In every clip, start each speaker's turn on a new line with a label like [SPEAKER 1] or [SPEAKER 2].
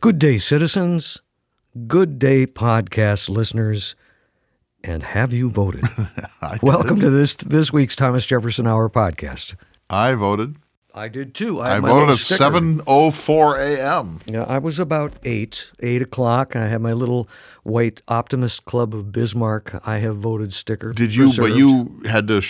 [SPEAKER 1] Good day, citizens. Good day, podcast listeners. And have you voted? Welcome to this week's Thomas Jefferson Hour podcast.
[SPEAKER 2] I voted.
[SPEAKER 1] I did too.
[SPEAKER 2] I voted at 7:04 a.m.
[SPEAKER 1] Yeah, I was about 8 o'clock, and I had my little white Optimist Club of Bismarck I have voted sticker.
[SPEAKER 2] Did you?
[SPEAKER 1] reserved.
[SPEAKER 2] But you had to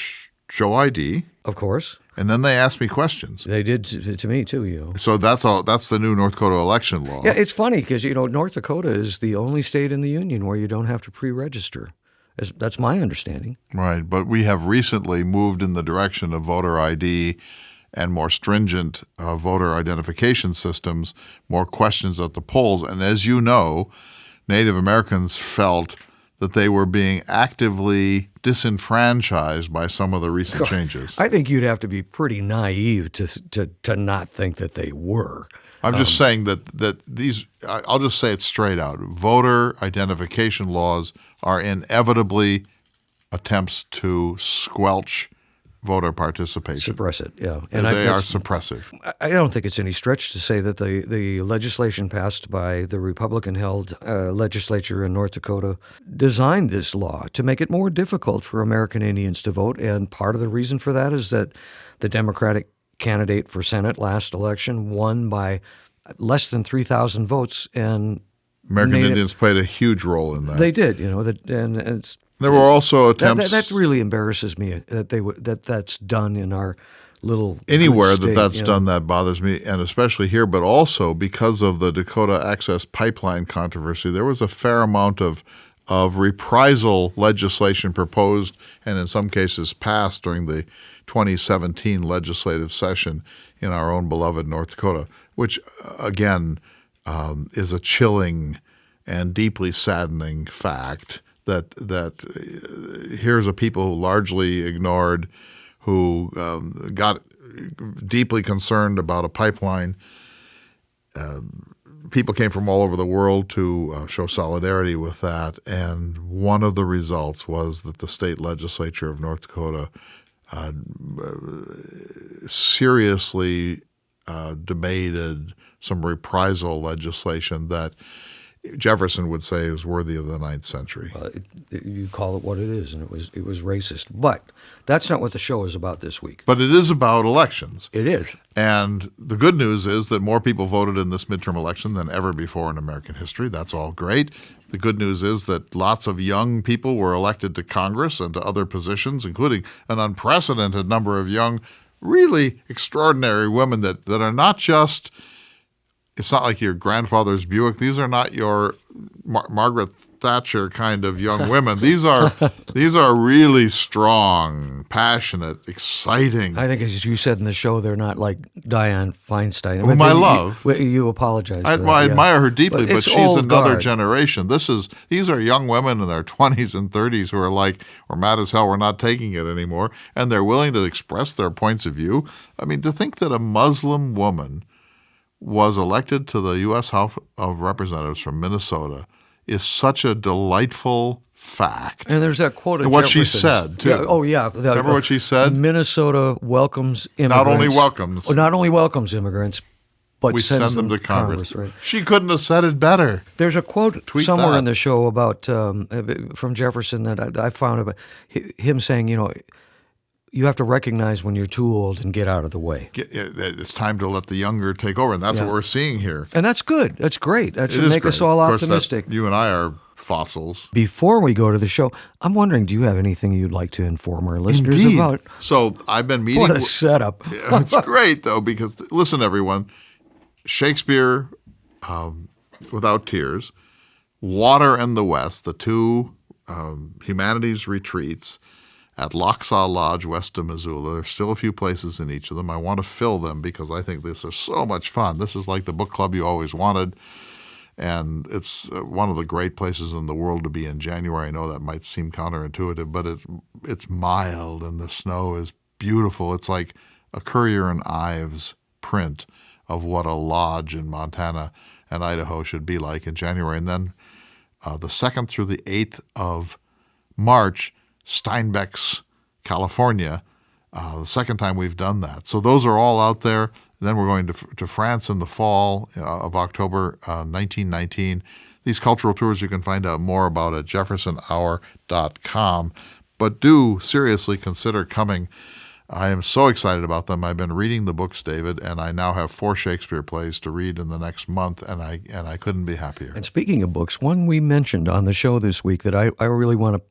[SPEAKER 2] show ID.
[SPEAKER 1] Of course.
[SPEAKER 2] And then they asked me questions.
[SPEAKER 1] They did to me too,
[SPEAKER 2] So that's all. That's the new North Dakota election law.
[SPEAKER 1] Yeah, it's funny because, North Dakota is the only state in the union where you don't have to pre-register. That's my understanding.
[SPEAKER 2] Right, but we have recently moved in the direction of voter ID and more stringent voter identification systems, more questions at the polls. And as you know, Native Americans felt that they were being actively disenfranchised by some of the recent changes.
[SPEAKER 1] I think you'd have to be pretty naive to not think that they were.
[SPEAKER 2] I'm just saying that these, I'll just say it straight out, voter identification laws are inevitably attempts to squelch voter participation.
[SPEAKER 1] Suppress it, yeah.
[SPEAKER 2] And they are suppressive.
[SPEAKER 1] I don't think it's any stretch to say that the legislation passed by the Republican-held legislature in North Dakota designed this law to make it more difficult for American Indians to vote. And part of the reason for that is that the Democratic candidate for Senate last election won by less than 3,000 votes. And
[SPEAKER 2] American Indians played a huge role in that.
[SPEAKER 1] They did, and it's...
[SPEAKER 2] There were also attempts.
[SPEAKER 1] That really embarrasses me that that's done in our little
[SPEAKER 2] anywhere
[SPEAKER 1] state,
[SPEAKER 2] that's done. That bothers me, and especially here. But also because of the Dakota Access Pipeline controversy, there was a fair amount of reprisal legislation proposed, and in some cases passed during the 2017 legislative session in our own beloved North Dakota, which again is a chilling and deeply saddening fact. That here's a people who largely ignored, who got deeply concerned about a pipeline. People came from all over the world to show solidarity with that, and one of the results was that the state legislature of North Dakota seriously debated some reprisal legislation that Jefferson would say is worthy of the 9th century.
[SPEAKER 1] You call it what it is, and it was racist. But that's not what the show is about this week.
[SPEAKER 2] But it is about elections.
[SPEAKER 1] It is.
[SPEAKER 2] And the good news is that more people voted in this midterm election than ever before in American history. That's all great. The good news is that lots of young people were elected to Congress and to other positions, including an unprecedented number of young, really extraordinary women that are not just... It's not like your grandfather's Buick. These are not your Margaret Thatcher kind of young women. These are really strong, passionate, exciting.
[SPEAKER 1] I think, as you said in the show, they're not like Dianne Feinstein.
[SPEAKER 2] Whom I love.
[SPEAKER 1] You apologize.
[SPEAKER 2] I admire her deeply, but she's another
[SPEAKER 1] guard.
[SPEAKER 2] generation. These are young women in their 20s and 30s who are like, we're mad as hell, we're not taking it anymore, and they're willing to express their points of view. I mean, to think that a Muslim woman was elected to the U.S. House of Representatives from Minnesota is such a delightful fact.
[SPEAKER 1] And there's that quote of
[SPEAKER 2] what
[SPEAKER 1] Jefferson's.
[SPEAKER 2] She said, too.
[SPEAKER 1] Yeah.
[SPEAKER 2] Remember what she said?
[SPEAKER 1] Minnesota welcomes immigrants. Not only welcomes immigrants, but
[SPEAKER 2] we
[SPEAKER 1] sends
[SPEAKER 2] them to Congress.
[SPEAKER 1] Right.
[SPEAKER 2] She couldn't have said it better.
[SPEAKER 1] There's a quote somewhere in the show about from Jefferson that I found about him saying, you have to recognize when you're too old and get out of the way.
[SPEAKER 2] It's time to let the younger take over, and that's what we're seeing here.
[SPEAKER 1] And that's good. That's great. That should make us all optimistic.
[SPEAKER 2] You and I are fossils.
[SPEAKER 1] Before we go to the show, I'm wondering, do you have anything you'd like to inform our listeners about?
[SPEAKER 2] So I've been meeting.
[SPEAKER 1] What a setup.
[SPEAKER 2] It's great, though, because listen, everyone, Shakespeare, Without Tears, Water and the West, the two humanities retreats, at Lochsaw Lodge, west of Missoula. There's still a few places in each of them. I want to fill them because I think this is so much fun. This is like the book club you always wanted, and it's one of the great places in the world to be in January. I know that might seem counterintuitive, but it's mild and the snow is beautiful. It's like a Currier and Ives print of what a lodge in Montana and Idaho should be like in January. And then the 2nd through the 8th of March, Steinbeck's, California, the second time we've done that. So those are all out there. Then we're going to France in the fall of October 1919. These cultural tours you can find out more about at jeffersonhour.com. But do seriously consider coming. I am so excited about them. I've been reading the books, David, and I now have 4 Shakespeare plays to read in the next month, and I couldn't be happier.
[SPEAKER 1] And speaking of books, one we mentioned on the show this week that I really want to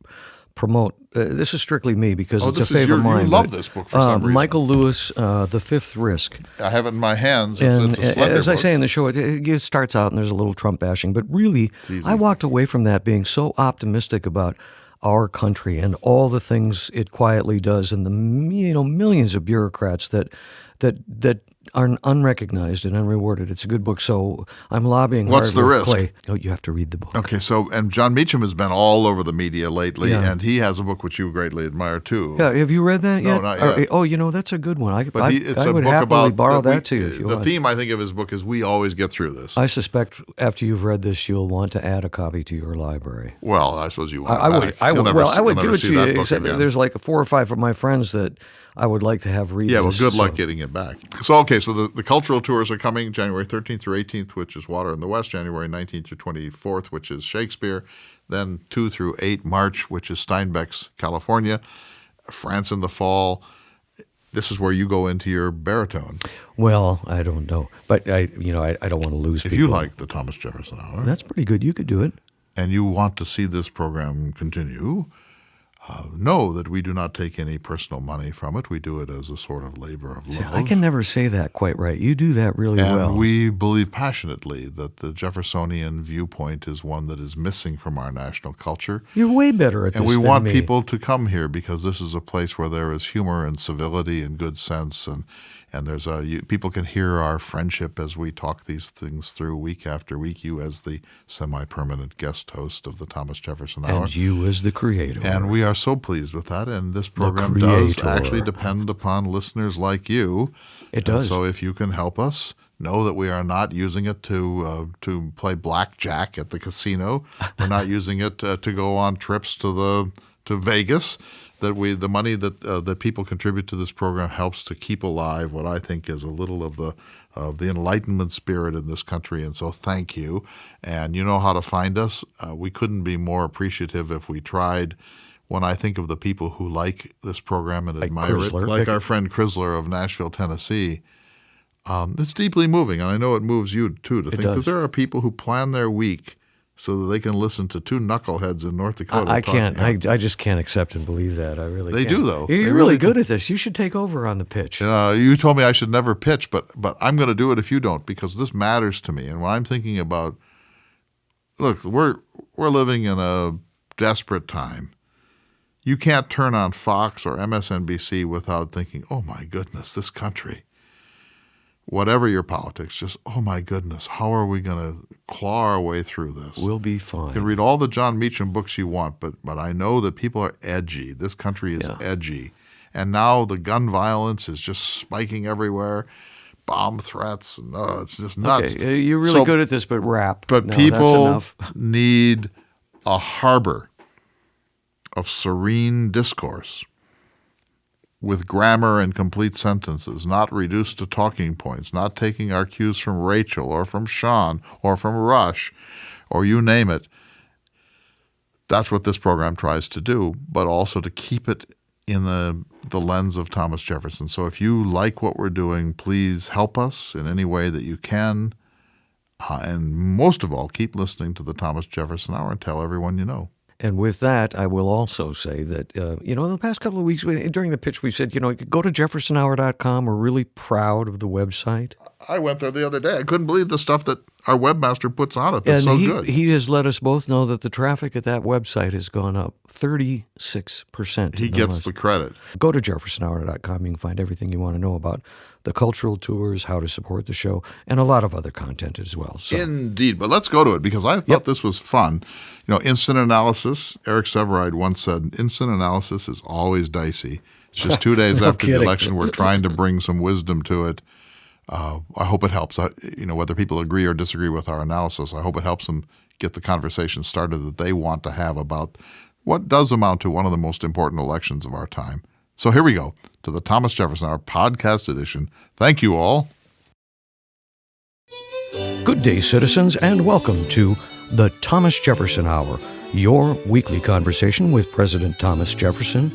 [SPEAKER 1] promote. This is strictly me because it's a favorite of mine.
[SPEAKER 2] You love this book for some reason.
[SPEAKER 1] Michael Lewis, The Fifth Risk.
[SPEAKER 2] I have it in my hands.
[SPEAKER 1] And
[SPEAKER 2] it's a slender
[SPEAKER 1] as I
[SPEAKER 2] book.
[SPEAKER 1] say in the show, it starts out and there's a little Trump bashing, but really, I walked away from that being so optimistic about our country and all the things it quietly does, and the millions of bureaucrats that are unrecognized and unrewarded. It's a good book, so I'm lobbying
[SPEAKER 2] What's
[SPEAKER 1] hard
[SPEAKER 2] the
[SPEAKER 1] with
[SPEAKER 2] risk?
[SPEAKER 1] Clay. Oh, you have to read the book.
[SPEAKER 2] Okay, and John Meacham has been all over the media lately,
[SPEAKER 1] Yeah.
[SPEAKER 2] and he has a book which you greatly admire too.
[SPEAKER 1] Yeah, have you read that
[SPEAKER 2] No,
[SPEAKER 1] yet?
[SPEAKER 2] not yet.
[SPEAKER 1] Oh, that's a good one. I
[SPEAKER 2] It's
[SPEAKER 1] would
[SPEAKER 2] a book
[SPEAKER 1] happily
[SPEAKER 2] about
[SPEAKER 1] borrow that too if you
[SPEAKER 2] the
[SPEAKER 1] want.
[SPEAKER 2] theme, I think, of his book is "We always get through this."
[SPEAKER 1] I suspect after you've read this, you'll want to add a copy to your library.
[SPEAKER 2] Well, I suppose you want.
[SPEAKER 1] I would
[SPEAKER 2] You'll
[SPEAKER 1] give
[SPEAKER 2] never
[SPEAKER 1] it
[SPEAKER 2] see
[SPEAKER 1] to you.
[SPEAKER 2] that book
[SPEAKER 1] Except
[SPEAKER 2] again.
[SPEAKER 1] there's like 4 or 5 of my friends that I would like to have read.
[SPEAKER 2] Yeah, well,
[SPEAKER 1] this,
[SPEAKER 2] good luck
[SPEAKER 1] so-
[SPEAKER 2] getting it back. So the cultural tours are coming January 13th through 18th, which is Water in the West, January 19th through 24th, which is Shakespeare, then 2 through 8 March, which is Steinbeck's California, France in the fall. This is where you go into your baritone.
[SPEAKER 1] Well, I don't know, but I don't want to lose
[SPEAKER 2] If
[SPEAKER 1] people.
[SPEAKER 2] you like the Thomas Jefferson Hour
[SPEAKER 1] That's pretty good. You could do it.
[SPEAKER 2] and you want to see this program continue, know that we do not take any personal money from it. We do it as a sort of labor of love.
[SPEAKER 1] I can never say that quite right. You do that really
[SPEAKER 2] And
[SPEAKER 1] well.
[SPEAKER 2] we believe passionately that the Jeffersonian viewpoint is one that is missing from our national culture.
[SPEAKER 1] You're way better at this
[SPEAKER 2] And we
[SPEAKER 1] than
[SPEAKER 2] want
[SPEAKER 1] me.
[SPEAKER 2] people to come here because this is a place where there is humor and civility and good sense, and there's people can hear our friendship as we talk these things through week after week. You as the semi-permanent guest host of the Thomas Jefferson Hour.
[SPEAKER 1] And you as the creator.
[SPEAKER 2] And we are so pleased with that. And this program does
[SPEAKER 1] creator.
[SPEAKER 2] actually depend upon listeners like you.
[SPEAKER 1] It
[SPEAKER 2] And
[SPEAKER 1] does.
[SPEAKER 2] so if you can help us, know that we are not using it to play blackjack at the casino. We're not using it to go on trips to Vegas. That the money that people contribute to this program helps to keep alive what I think is a little of the Enlightenment spirit in this country, and so thank you. And you know how to find us. We couldn't be more appreciative if we tried. When I think of the people who like this program and admire
[SPEAKER 1] Chrysler.
[SPEAKER 2] it, like our friend Chrysler of Nashville, Tennessee, it's deeply moving, and I know it moves you too to think
[SPEAKER 1] does.
[SPEAKER 2] that there are people who plan their week so that they can listen to 2 knuckleheads in North Dakota.
[SPEAKER 1] I
[SPEAKER 2] talking.
[SPEAKER 1] can't. I just can't accept and believe that. I really
[SPEAKER 2] They
[SPEAKER 1] can't.
[SPEAKER 2] do, though.
[SPEAKER 1] You're
[SPEAKER 2] They
[SPEAKER 1] really
[SPEAKER 2] really
[SPEAKER 1] good at this. You should take over on the pitch.
[SPEAKER 2] You told me I should never pitch, but I'm going to do it if you don't, because this matters to me. And when I'm thinking about, look, we're living in a desperate time. You can't turn on Fox or MSNBC without thinking, oh my goodness, this country. Whatever your politics, just, oh my goodness, how are we going to claw our way through this?
[SPEAKER 1] We'll be
[SPEAKER 2] You
[SPEAKER 1] fine.
[SPEAKER 2] can read all the John Meacham books you want, but I know that people are edgy. This country is edgy. And now the gun violence is just spiking everywhere. Bomb threats. No, it's just nuts.
[SPEAKER 1] Okay, you're really good at this, but rap.
[SPEAKER 2] But
[SPEAKER 1] No, that's
[SPEAKER 2] people
[SPEAKER 1] enough.
[SPEAKER 2] need a harbor of serene discourse with grammar and complete sentences, not reduced to talking points, not taking our cues from Rachel or from Sean or from Rush or you name it. That's what this program tries to do, but also to keep it in the lens of Thomas Jefferson. So if you like what we're doing, please help us in any way that you can. And most of all, keep listening to the Thomas Jefferson Hour and tell everyone you know.
[SPEAKER 1] And with that, I will also say that, in the past couple of weeks, during the pitch, we said, go to jeffersonhour.com. We're really proud of the website.
[SPEAKER 2] I went there the other day. I couldn't believe the stuff that our webmaster puts on it. That's
[SPEAKER 1] And
[SPEAKER 2] so good.
[SPEAKER 1] he has let us both know that the traffic at that website has gone up 36%.
[SPEAKER 2] He gets the credit.
[SPEAKER 1] Go to jeffersonhour.com. You can find everything you want to know about the cultural tours, how to support the show, and a lot of other content as well. So,
[SPEAKER 2] Indeed. But let's go to it because I thought this was fun. Instant analysis, Eric Severide once said, instant analysis is always dicey. It's just 2 days
[SPEAKER 1] No
[SPEAKER 2] after the
[SPEAKER 1] kidding.
[SPEAKER 2] election. We're trying to bring some wisdom to it. I hope it helps. Whether people agree or disagree with our analysis, I hope it helps them get the conversation started that they want to have about what does amount to one of the most important elections of our time. So here we go to the Thomas Jefferson Hour podcast edition. Thank you all.
[SPEAKER 1] Good day, citizens, and welcome to the Thomas Jefferson Hour, your weekly conversation with President Thomas Jefferson,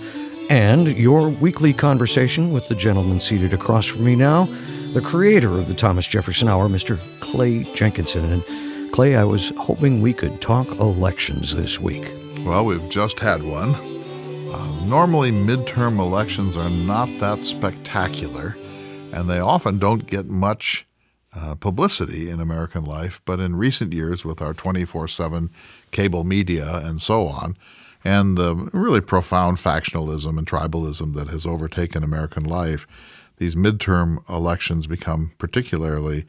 [SPEAKER 1] and your weekly conversation with the gentleman seated across from me now, the creator of the Thomas Jefferson Hour, Mr. Clay Jenkinson. And Clay, I was hoping we could talk elections this week.
[SPEAKER 2] Well, we've just had one. Normally, midterm elections are not that spectacular, and they often don't get much publicity in American life. But in recent years, with our 24/7 cable media and so on, and the really profound factionalism and tribalism that has overtaken American life, these midterm elections become particularly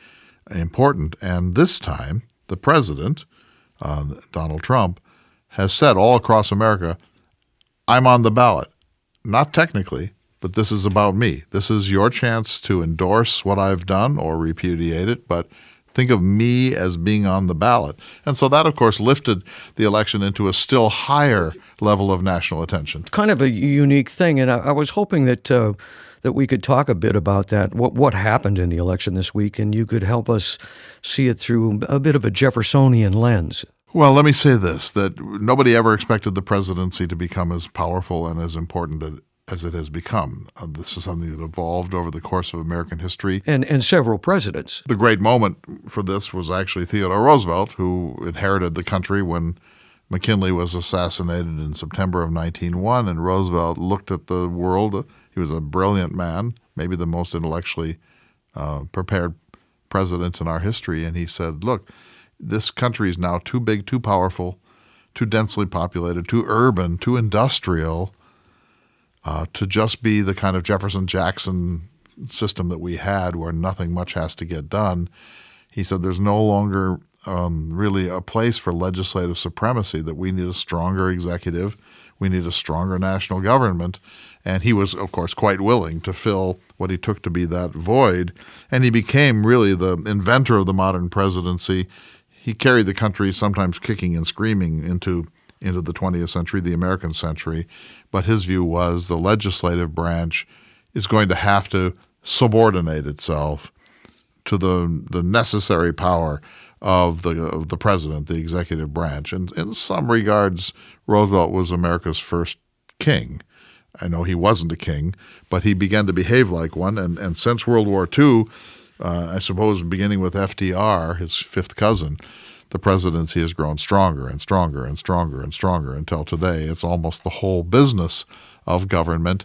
[SPEAKER 2] important. And this time, the president, Donald Trump, has said all across America, I'm on the ballot. Not technically, but this is about me. This is your chance to endorse what I've done or repudiate it, but think of me as being on the ballot. And so that, of course, lifted the election into a still higher level of national attention.
[SPEAKER 1] Kind of a unique thing, and I was hoping that we could talk a bit about that, what happened in the election this week, and you could help us see it through a bit of a Jeffersonian lens.
[SPEAKER 2] Well, let me say this, that nobody ever expected the presidency to become as powerful and as important as it has become. This is something that evolved over the course of American history.
[SPEAKER 1] And several presidents.
[SPEAKER 2] The great moment for this was actually Theodore Roosevelt, who inherited the country when McKinley was assassinated in September of 1901, and Roosevelt looked at the world. He was a brilliant man, maybe the most intellectually prepared president in our history, and he said, look, this country is now too big, too powerful, too densely populated, too urban, too industrial to just be the kind of Jefferson-Jackson system that we had where nothing much has to get done. He said there's no longer really a place for legislative supremacy, that we need a stronger executive, we need a stronger national government. And he was, of course, quite willing to fill what he took to be that void. And he became really the inventor of the modern presidency. He carried the country, sometimes kicking and screaming, into the 20th century, the American century. But his view was the legislative branch is going to have to subordinate itself to the necessary power of the president, the executive branch. And in some regards, Roosevelt was America's first king. I know he wasn't a king, but he began to behave like one. And since World War II, I suppose beginning with FDR, his fifth cousin, the presidency has grown stronger and stronger and stronger and stronger until today. It's almost the whole business of government.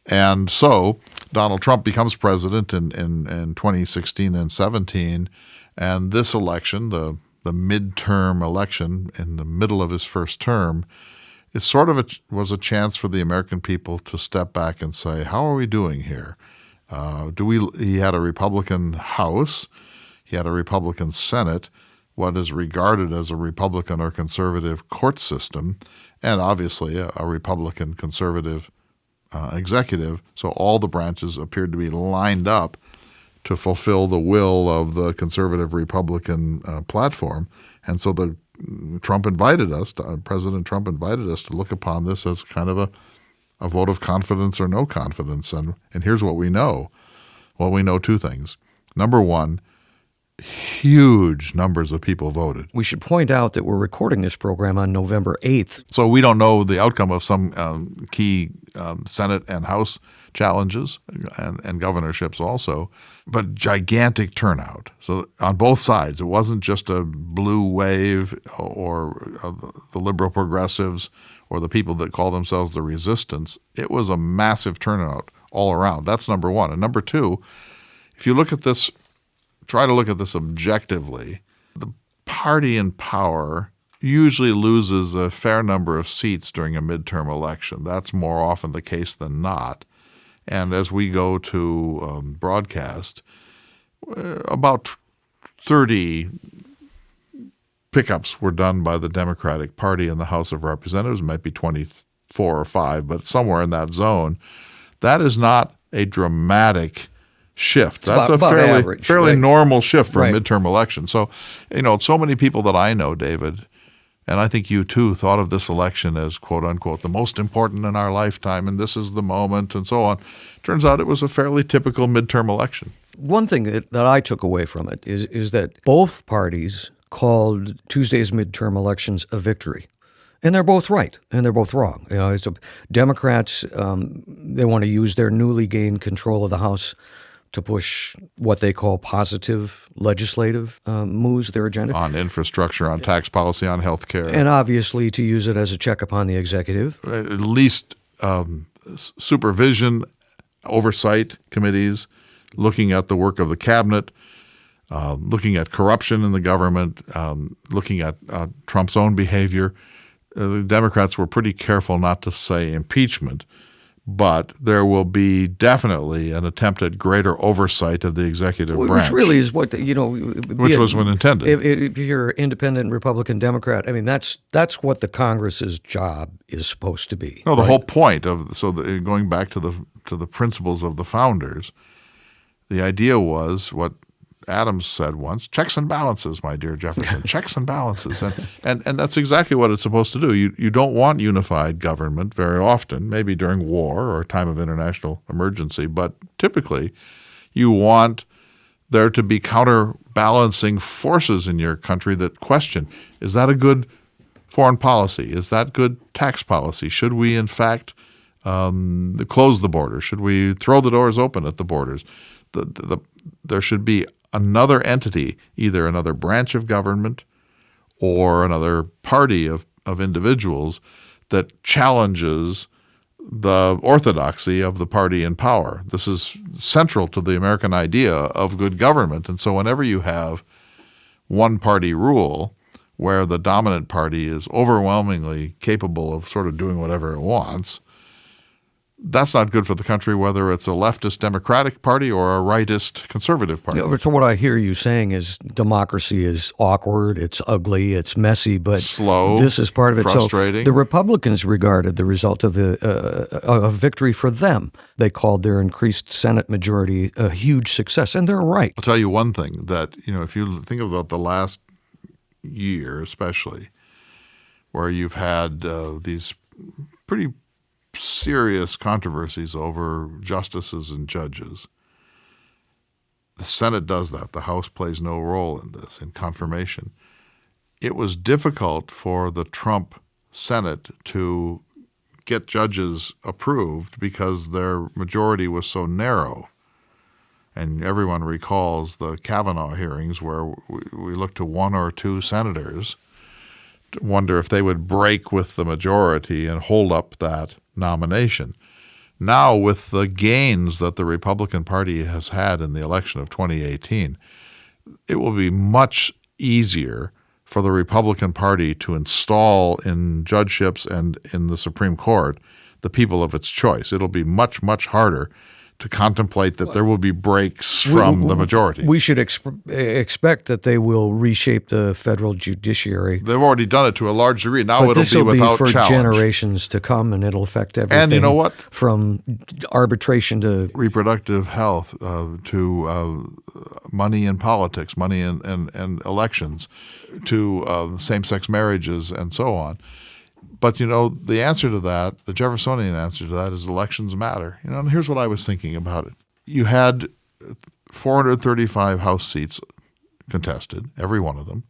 [SPEAKER 2] And so Donald Trump becomes president in 2016 and 17, and this election, the midterm election in the middle of his first term, it sort of was a chance for the American people to step back and say, how are we doing here? He had a Republican House, he had a Republican Senate, what is regarded as a Republican or conservative court system, and obviously a Republican conservative executive. So all the branches appeared to be lined up to fulfill the will of the conservative Republican platform. And so President Trump invited us to look upon this as kind of a vote of confidence or no confidence. And here's what we know. Well, we know two things. Number one, huge numbers of people voted.
[SPEAKER 1] We should point out that we're recording this program on November 8th.
[SPEAKER 2] So we don't know the outcome of some key Senate and House challenges and governorships also, but gigantic turnout. So on both sides, it wasn't just a blue wave or the liberal progressives or the people that call themselves the resistance. It was a massive turnout all around. That's number one. And number two, if you look at this, try to look at this objectively, the party in power usually loses a fair number of seats during a midterm election. That's more often the case than not. And as we go to broadcast, about 30 pickups were done by the Democratic Party in the House of Representatives. It might be 24 or 5, but somewhere in that zone. That is not a dramatic shift. That's
[SPEAKER 1] about average,
[SPEAKER 2] fairly
[SPEAKER 1] right?
[SPEAKER 2] Normal shift for
[SPEAKER 1] Right.
[SPEAKER 2] a midterm election. So, so many people that I know, David, and I think you too, thought of this election as, quote unquote, the most important in our lifetime, and this is the moment, and so on. Turns out it was a fairly typical midterm election.
[SPEAKER 1] One thing that I took away from it is that both parties called Tuesday's midterm elections a victory. And they're both right, and they're both wrong. So Democrats, they want to use their newly gained control of the House to push what they call positive legislative moves, their agenda.
[SPEAKER 2] On infrastructure, on tax policy, on health care.
[SPEAKER 1] And obviously to use it as a check upon the executive.
[SPEAKER 2] At least supervision, oversight committees, looking at the work of the cabinet, looking at corruption in the government, looking at Trump's own behavior. The Democrats were pretty careful not to say impeachment, but there will be definitely an attempt at greater oversight of the executive branch.
[SPEAKER 1] Which really is what,
[SPEAKER 2] which was what intended.
[SPEAKER 1] If you're independent Republican Democrat, I mean, that's what the Congress's job is supposed to be.
[SPEAKER 2] No, the whole point of, going back to the principles of the founders, the idea was what Adams said once, checks and balances, my dear Jefferson, checks and balances. And that's exactly what it's supposed to do. You don't want unified government very often, maybe during war or a time of international emergency, but typically you want there to be counterbalancing forces in your country that question, is that a good foreign policy? Is that good tax policy? Should we, in fact, close the border? Should we throw the doors open at the borders? There should be another entity, either another branch of government or another party of individuals that challenges the orthodoxy of the party in power. This is central to the American idea of good government. And so whenever you have one-party rule where the dominant party is overwhelmingly capable of sort of doing whatever it wants, that's not good for the country, whether it's a leftist Democratic Party or a rightist conservative party.
[SPEAKER 1] Yeah, so what I hear you saying is democracy is awkward, it's ugly, it's messy, but
[SPEAKER 2] slow,
[SPEAKER 1] this is part of it.
[SPEAKER 2] frustrating.
[SPEAKER 1] So the Republicans regarded the result of a victory for them. They called their increased Senate majority a huge success, and they're right.
[SPEAKER 2] I'll tell you one thing, that if you think about the last year especially, where you've had these pretty serious controversies over justices and judges. The Senate does that. The House plays no role in this, in confirmation. It was difficult for the Trump Senate to get judges approved because their majority was so narrow. And everyone recalls the Kavanaugh hearings where we looked to one or two senators to wonder if they would break with the majority and hold up that nomination. Now, with the gains that the Republican Party has had in the election of 2018, it will be much easier for the Republican Party to install in judgeships and in the Supreme Court the people of its choice. It'll be much, much harder to contemplate that there will be breaks from the majority.
[SPEAKER 1] We should expect that they will reshape the federal judiciary.
[SPEAKER 2] They've already done it to a large degree. Now
[SPEAKER 1] But
[SPEAKER 2] it'll be without
[SPEAKER 1] for
[SPEAKER 2] challenge.
[SPEAKER 1] Generations to come, and it'll affect everything.
[SPEAKER 2] And you know what?
[SPEAKER 1] From arbitration to
[SPEAKER 2] reproductive health, to money in politics, money in elections, to same-sex marriages, and so on. But, the answer to that, the Jeffersonian answer to that, is elections matter. And here's what I was thinking about it. You had 435 House seats contested, every one of them.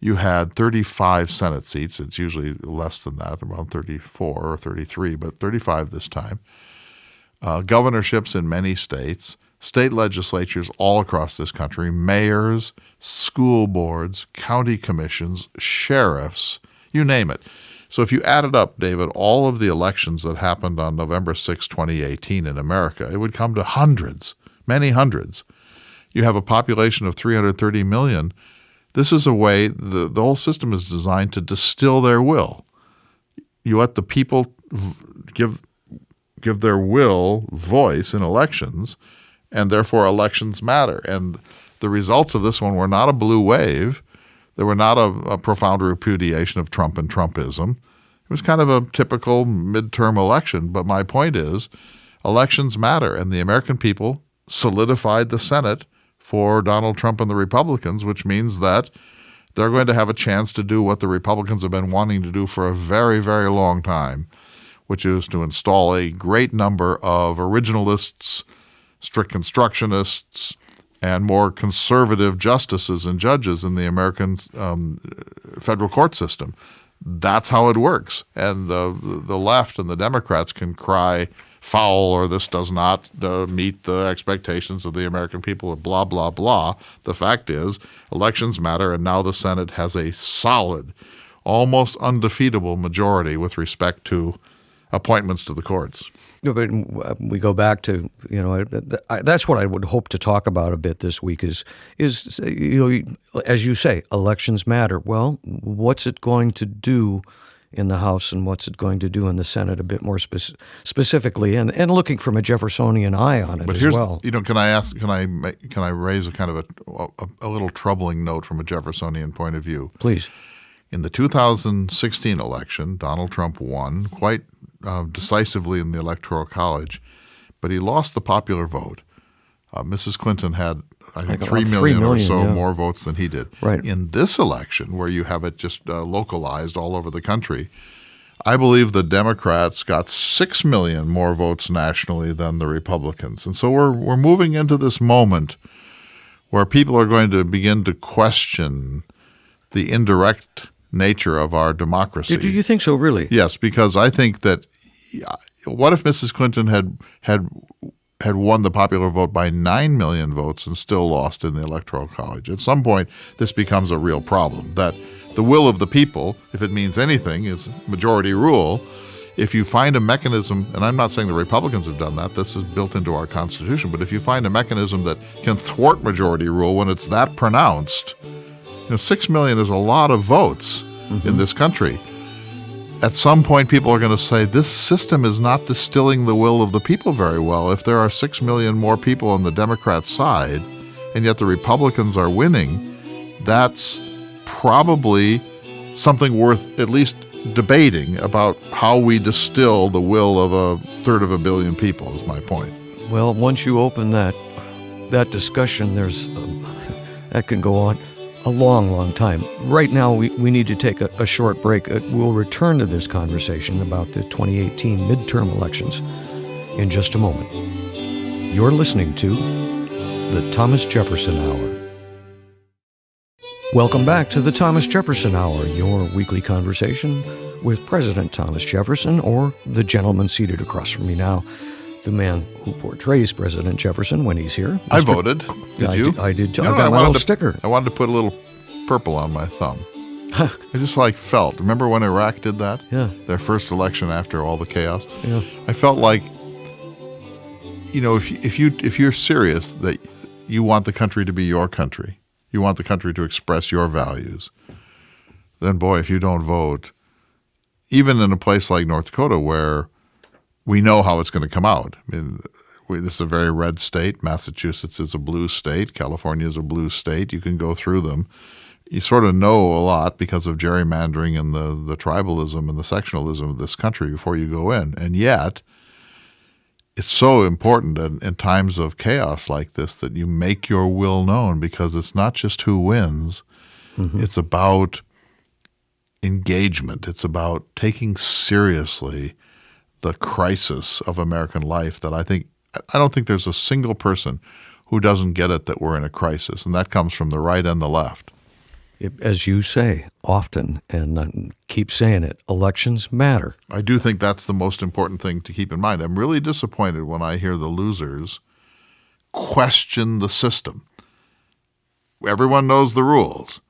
[SPEAKER 2] You had 35 Senate seats. It's usually less than that, around 34 or 33, but 35 this time. Governorships in many states, state legislatures all across this country, mayors, school boards, county commissions, sheriffs, you name it. So if you added up, David, all of the elections that happened on November 6, 2018 in America, it would come to hundreds, many hundreds. You have a population of 330 million. This is a way, the whole system is designed to distill their will. You let the people give their will voice in elections, and therefore elections matter. And the results of this one were not a blue wave. They were not a profound repudiation of Trump and Trumpism. It was kind of a typical midterm election. But my point is, elections matter, and the American people solidified the Senate for Donald Trump and the Republicans, which means that they're going to have a chance to do what the Republicans have been wanting to do for a very, very long time, which is to install a great number of originalists, strict constructionists and more conservative justices and judges in the American federal court system. That's how it works. And the left and the Democrats can cry foul or this does not meet the expectations of the American people or blah, blah, blah. The fact is elections matter, and now the Senate has a solid, almost undefeatable majority with respect to appointments to the courts.
[SPEAKER 1] No, but we go back to, that's what I would hope to talk about a bit this week is as you say, elections matter. Well, what's it going to do in the House and what's it going to do in the Senate a bit more specifically, and looking from a Jeffersonian eye on it
[SPEAKER 2] but
[SPEAKER 1] as
[SPEAKER 2] here's,
[SPEAKER 1] well.
[SPEAKER 2] Can I raise a kind of a little troubling note from a Jeffersonian point of view?
[SPEAKER 1] Please.
[SPEAKER 2] In the 2016 election, Donald Trump won quite decisively in the Electoral College, but he lost the popular vote. Mrs. Clinton had, I think, 3 million or so more votes than he did.
[SPEAKER 1] Right.
[SPEAKER 2] In this election, where you have it just localized all over the country, I believe the Democrats got 6 million more votes nationally than the Republicans. And so we're moving into this moment where people are going to begin to question the indirect nature of our democracy.
[SPEAKER 1] Do you think so, really?
[SPEAKER 2] Yes, because I think that what if Mrs. Clinton had won the popular vote by 9 million votes and still lost in the Electoral College? At some point, this becomes a real problem, that the will of the people, if it means anything, is majority rule. If you find a mechanism, and I'm not saying the Republicans have done that, this is built into our Constitution, but if you find a mechanism that can thwart majority rule when it's that pronounced, 6 million is a lot of votes in this country. At some point, people are going to say, this system is not distilling the will of the people very well. If there are 6 million more people on the Democrat side, and yet the Republicans are winning, that's probably something worth at least debating about how we distill the will of a third of a billion people, is my point.
[SPEAKER 1] Well, once you open that discussion, there's that can go on a long, long time. Right now, we need to take a short break. We'll return to this conversation about the 2018 midterm elections in just a moment. You're listening to the Thomas Jefferson Hour. Welcome back to the Thomas Jefferson Hour, your weekly conversation with President Thomas Jefferson, or the gentleman seated across from me now, the man who portrays President Jefferson when he's here.
[SPEAKER 2] I voted. Did you?
[SPEAKER 1] I did too. I got my little sticker.
[SPEAKER 2] I wanted to put a little purple on my thumb. I just felt. Remember when Iraq did that?
[SPEAKER 1] Yeah.
[SPEAKER 2] Their first election after all the chaos?
[SPEAKER 1] Yeah.
[SPEAKER 2] I felt like, if you're serious that you want the country to be your country, you want the country to express your values, then boy, if you don't vote, even in a place like North Dakota where we know how it's going to come out. I mean, this is a very red state. Massachusetts is a blue state. California is a blue state. You can go through them. You sort of know a lot because of gerrymandering and the tribalism and the sectionalism of this country before you go in. And yet, it's so important in times of chaos like this that you make your will known, because it's not just who wins. Mm-hmm. It's about engagement. It's about taking seriously the crisis of American life that I don't think there's a single person who doesn't get it that we're in a crisis, and that comes from the right and the left.
[SPEAKER 1] As you say often, and keep saying it, elections matter.
[SPEAKER 2] I do think that's the most important thing to keep in mind. I'm really disappointed when I hear the losers question the system. Everyone knows the rules.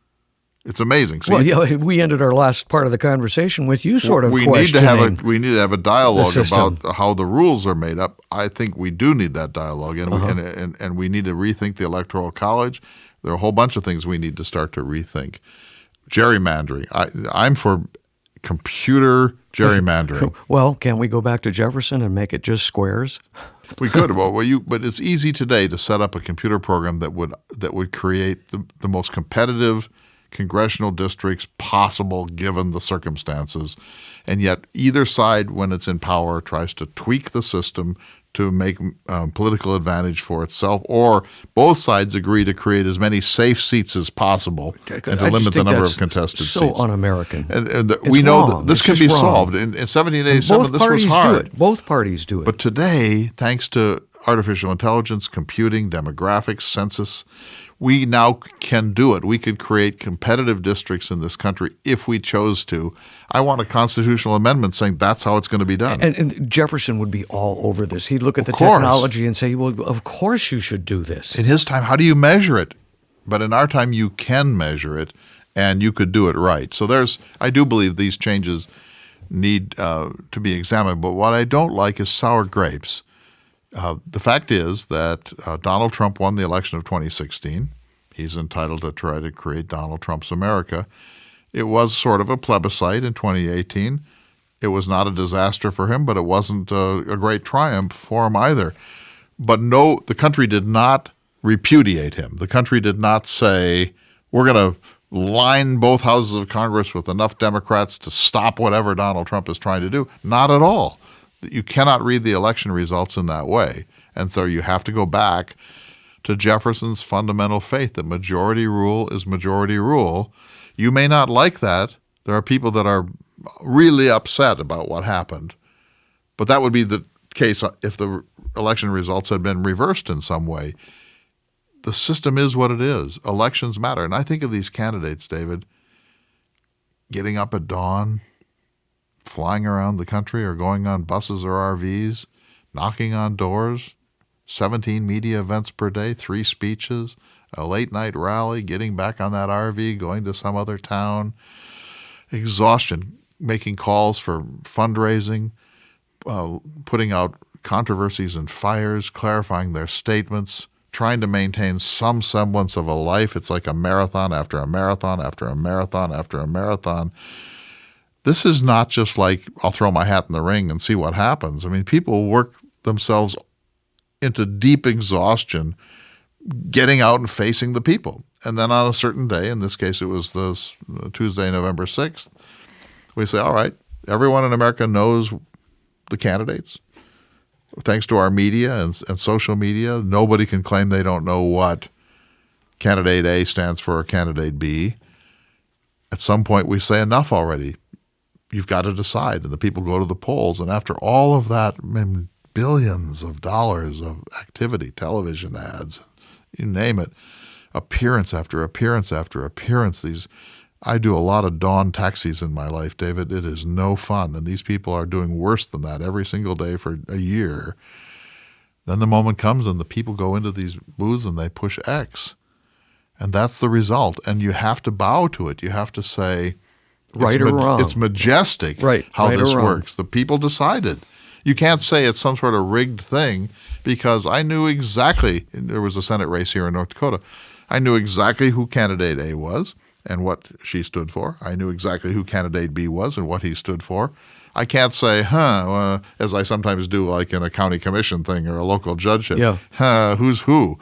[SPEAKER 2] It's amazing.
[SPEAKER 1] See, we ended our last part of the conversation with you sort of questioning.
[SPEAKER 2] We need to have a dialogue about how the rules are made up. I think we do need that dialogue, and we need to rethink the Electoral College. There are a whole bunch of things we need to start to rethink. Gerrymandering. I'm for computer gerrymandering.
[SPEAKER 1] Well, can we go back to Jefferson and make it just squares?
[SPEAKER 2] We could. But it's easy today to set up a computer program that would create the most competitive congressional districts possible given the circumstances. And yet either side, when it's in power, tries to tweak the system to make political advantage for itself, or both sides agree to create as many safe seats as possible and to limit the number of contested seats.
[SPEAKER 1] So un-American.
[SPEAKER 2] And we know that this can be solved. In 1787, this was hard.
[SPEAKER 1] Both parties do it.
[SPEAKER 2] But today, thanks to artificial intelligence, computing, demographics, census, we now can do it. We could create competitive districts in this country if we chose to. I want a constitutional amendment saying that's how it's going to be done.
[SPEAKER 1] And Jefferson would be all over this. He'd look at the
[SPEAKER 2] course.
[SPEAKER 1] technology and say, well, of course you should do this.
[SPEAKER 2] In his time, how do you measure it? But in our time, you can measure it, and you could do it right. So I do believe these changes need to be examined. But what I don't like is sour grapes. The fact is that Donald Trump won the election of 2016. He's entitled to try to create Donald Trump's America. It was sort of a plebiscite in 2018. It was not a disaster for him, but it wasn't a great triumph for him either. But no, the country did not repudiate him. The country did not say, we're going to line both houses of Congress with enough Democrats to stop whatever Donald Trump is trying to do. Not at all. You cannot read the election results in that way. And so you have to go back to Jefferson's fundamental faith that majority rule is majority rule. You may not like that. There are people that are really upset about what happened. But that would be the case if the election results had been reversed in some way. The system is what it is. Elections matter. And I think of these candidates, David, getting up at dawn, flying around the country or going on buses or RVs, knocking on doors, 17 media events per day, 3 speeches, a late-night rally, getting back on that RV, going to some other town, exhaustion, making calls for fundraising, putting out controversies and fires, clarifying their statements, trying to maintain some semblance of a life. It's like a marathon after a marathon after a marathon after a marathon. This is not just like, I'll throw my hat in the ring and see what happens. I mean, people work themselves into deep exhaustion getting out and facing the people. And then on a certain day, in this case it was this Tuesday, November 6th, we say, all right, everyone in America knows the candidates. Thanks to our media and social media, nobody can claim they don't know what candidate A stands for or candidate B. At some point we say, enough already. You've got to decide. And the people go to the polls. And after all of that, billions of dollars of activity, television ads, you name it, appearance after appearance after appearance, I do a lot of dawn taxis in my life, David. It is no fun. And these people are doing worse than that every single day for a year. Then the moment comes and the people go into these booths and they push X. And that's the result. And you have to bow to it. You have to say,
[SPEAKER 1] right or wrong.
[SPEAKER 2] It's majestic how this works. The people decided. You can't say it's some sort of rigged thing because I knew exactly, there was a Senate race here in North Dakota, I knew exactly who candidate A was and what she stood for. I knew exactly who candidate B was and what he stood for. I can't say, as I sometimes do like in a county commission thing or a local judgeship, who's who.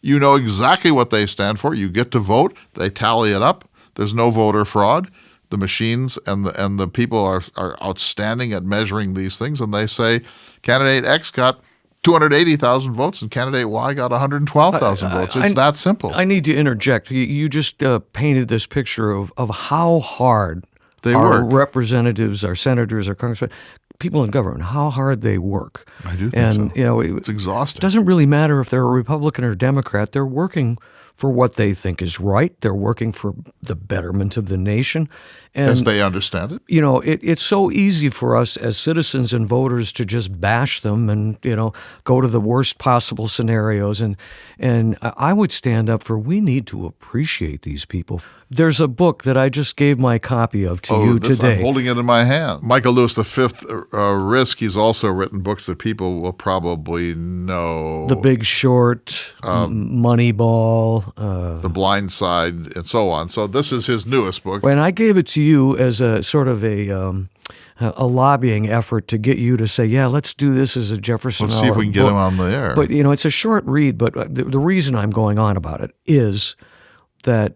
[SPEAKER 2] You know exactly what they stand for. You get to vote. They tally it up. There's no voter fraud. The machines and the people are outstanding at measuring these things, and they say candidate X got 280,000 votes and candidate Y got 112,000 votes. It's that simple.
[SPEAKER 1] I need to interject. You just painted this picture of how hard
[SPEAKER 2] they
[SPEAKER 1] our
[SPEAKER 2] work.
[SPEAKER 1] Representatives, our senators, our congressmen, people in government, how hard they work.
[SPEAKER 2] I do think so.
[SPEAKER 1] You know,
[SPEAKER 2] it's exhausting.
[SPEAKER 1] It doesn't really matter if they're a Republican or Democrat. They're working for what they think is right. They're working for the betterment of the nation. And,
[SPEAKER 2] as they understand it.
[SPEAKER 1] You know, it's so easy for us as citizens and voters to just bash them and, you know, go to the worst possible scenarios. And I would stand up for, we need to appreciate these people. There's a book that I just gave my copy of to you today.
[SPEAKER 2] I'm holding it in my hand. Michael Lewis, The Fifth Risk. He's also written books that people will probably know.
[SPEAKER 1] The Big Short, Moneyball.
[SPEAKER 2] The Blind Side, and so on. So this is his newest book.
[SPEAKER 1] And I gave it to you as a sort of a lobbying effort to get you to say, yeah, let's do this as a Jefferson
[SPEAKER 2] Let's see if we can get him on the air.
[SPEAKER 1] But, you know, it's a short read, but the reason I'm going on about it is that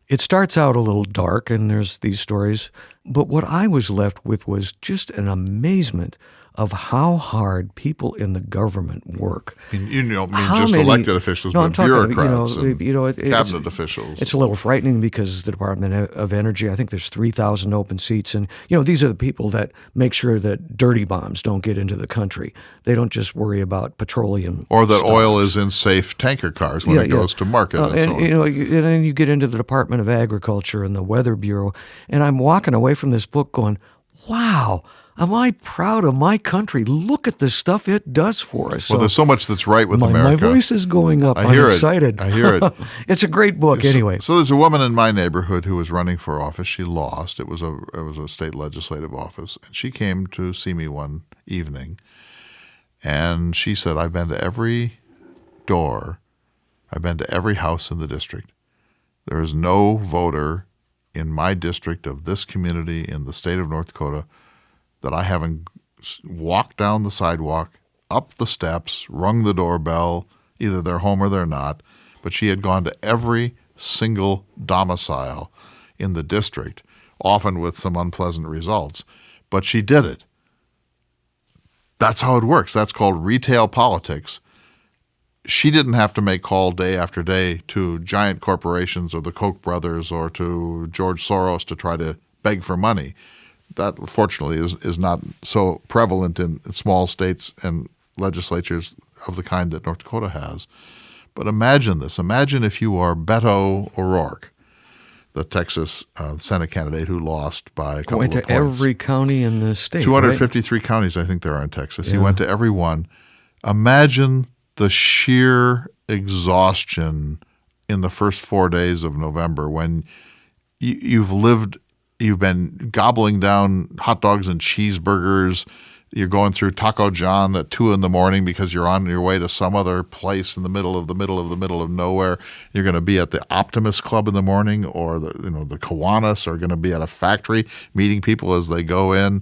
[SPEAKER 1] it starts out a little dark and there's these stories, but what I was left with was just an amazement of how hard people in the government work.
[SPEAKER 2] I mean, you don't mean
[SPEAKER 1] How
[SPEAKER 2] just
[SPEAKER 1] many-
[SPEAKER 2] elected officials,
[SPEAKER 1] No,
[SPEAKER 2] but
[SPEAKER 1] I'm talking,
[SPEAKER 2] bureaucrats and
[SPEAKER 1] it's-
[SPEAKER 2] cabinet officials.
[SPEAKER 1] It's a little frightening because the Department of Energy, I think there's 3,000 open seats. And, these are the people that make sure that dirty bombs don't get into the country. They don't just worry about petroleum.
[SPEAKER 2] Or that oil
[SPEAKER 1] stocks.
[SPEAKER 2] is in safe tanker cars when it goes to market and so on.
[SPEAKER 1] And then you get into the Department of Agriculture and the Weather Bureau. And I'm walking away from this book going, wow, am I proud of my country? Look at the stuff it does for us.
[SPEAKER 2] Well, there's so much that's right with
[SPEAKER 1] my
[SPEAKER 2] America.
[SPEAKER 1] voice is going up.
[SPEAKER 2] I hear
[SPEAKER 1] I'm
[SPEAKER 2] it.
[SPEAKER 1] excited.
[SPEAKER 2] I hear it.
[SPEAKER 1] It's a great book anyway.
[SPEAKER 2] So there's a woman in my neighborhood who was running for office. She lost. It was a state legislative office. And she came to see me one evening. And she said, I've been to every door. I've been to every house in the district. There is no voter in my district of this community in the state of North Dakota that I haven't walked down the sidewalk, up the steps, rung the doorbell, either they're home or they're not. But she had gone to every single domicile in the district, often with some unpleasant results. But she did it. That's how it works. That's called retail politics. She didn't have to make call day after day to giant corporations or the Koch brothers or to George Soros to try to beg for money. That, fortunately, is not so prevalent in small states and legislatures of the kind that North Dakota has. But imagine this. Imagine if you are Beto O'Rourke, the Texas Senate candidate who lost by a couple of
[SPEAKER 1] Went to
[SPEAKER 2] points.
[SPEAKER 1] every county in the state.
[SPEAKER 2] 253 counties, I think there are in Texas. He
[SPEAKER 1] Yeah.
[SPEAKER 2] went to every one. Imagine the sheer exhaustion in the first 4 days of November when you've been gobbling down hot dogs and cheeseburgers. You're going through Taco John at 2 a.m. because you're on your way to some other place in the middle of nowhere. You're going to be at the Optimist Club in the morning, or the Kiwanis are going to be at a factory meeting people as they go in.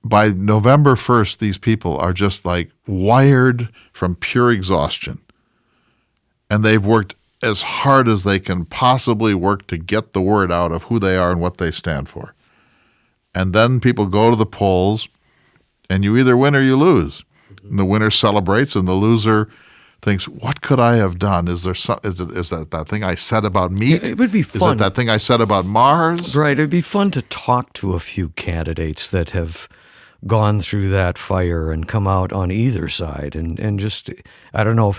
[SPEAKER 2] By November 1st, these people are just like wired from pure exhaustion. And they've worked as hard as they can possibly work to get the word out of who they are and what they stand for. And then people go to the polls, and you either win or you lose. And the winner celebrates, and the loser thinks, "What could I have done? Is that thing I said about meat?
[SPEAKER 1] It would be fun.
[SPEAKER 2] Is that thing I said about Mars?"
[SPEAKER 1] Right. It'd be fun to talk to a few candidates that have gone through that fire and come out on either side, and just, I don't know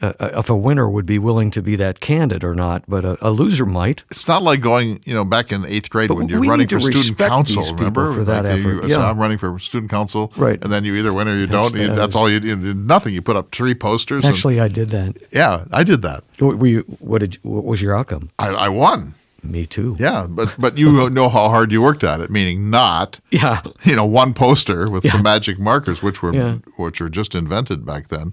[SPEAKER 1] if a winner would be willing to be that candid or not, but a loser might.
[SPEAKER 2] It's not like going, back in 8th grade
[SPEAKER 1] But
[SPEAKER 2] when you're
[SPEAKER 1] we
[SPEAKER 2] running
[SPEAKER 1] need to
[SPEAKER 2] for student
[SPEAKER 1] respect
[SPEAKER 2] council,
[SPEAKER 1] these people
[SPEAKER 2] remember?
[SPEAKER 1] for that effort.
[SPEAKER 2] So
[SPEAKER 1] Yeah.
[SPEAKER 2] I'm running for student council,
[SPEAKER 1] Right.
[SPEAKER 2] and then you either win or you don't. That's all you did. Nothing. You put up 3 posters.
[SPEAKER 1] Actually, I did that.
[SPEAKER 2] Yeah, I did that.
[SPEAKER 1] What was your outcome?
[SPEAKER 2] I won.
[SPEAKER 1] Me too.
[SPEAKER 2] Yeah, but you know how hard you worked at it, meaning not,
[SPEAKER 1] Yeah.
[SPEAKER 2] one poster with some magic markers, which were
[SPEAKER 1] Yeah.
[SPEAKER 2] just invented back then.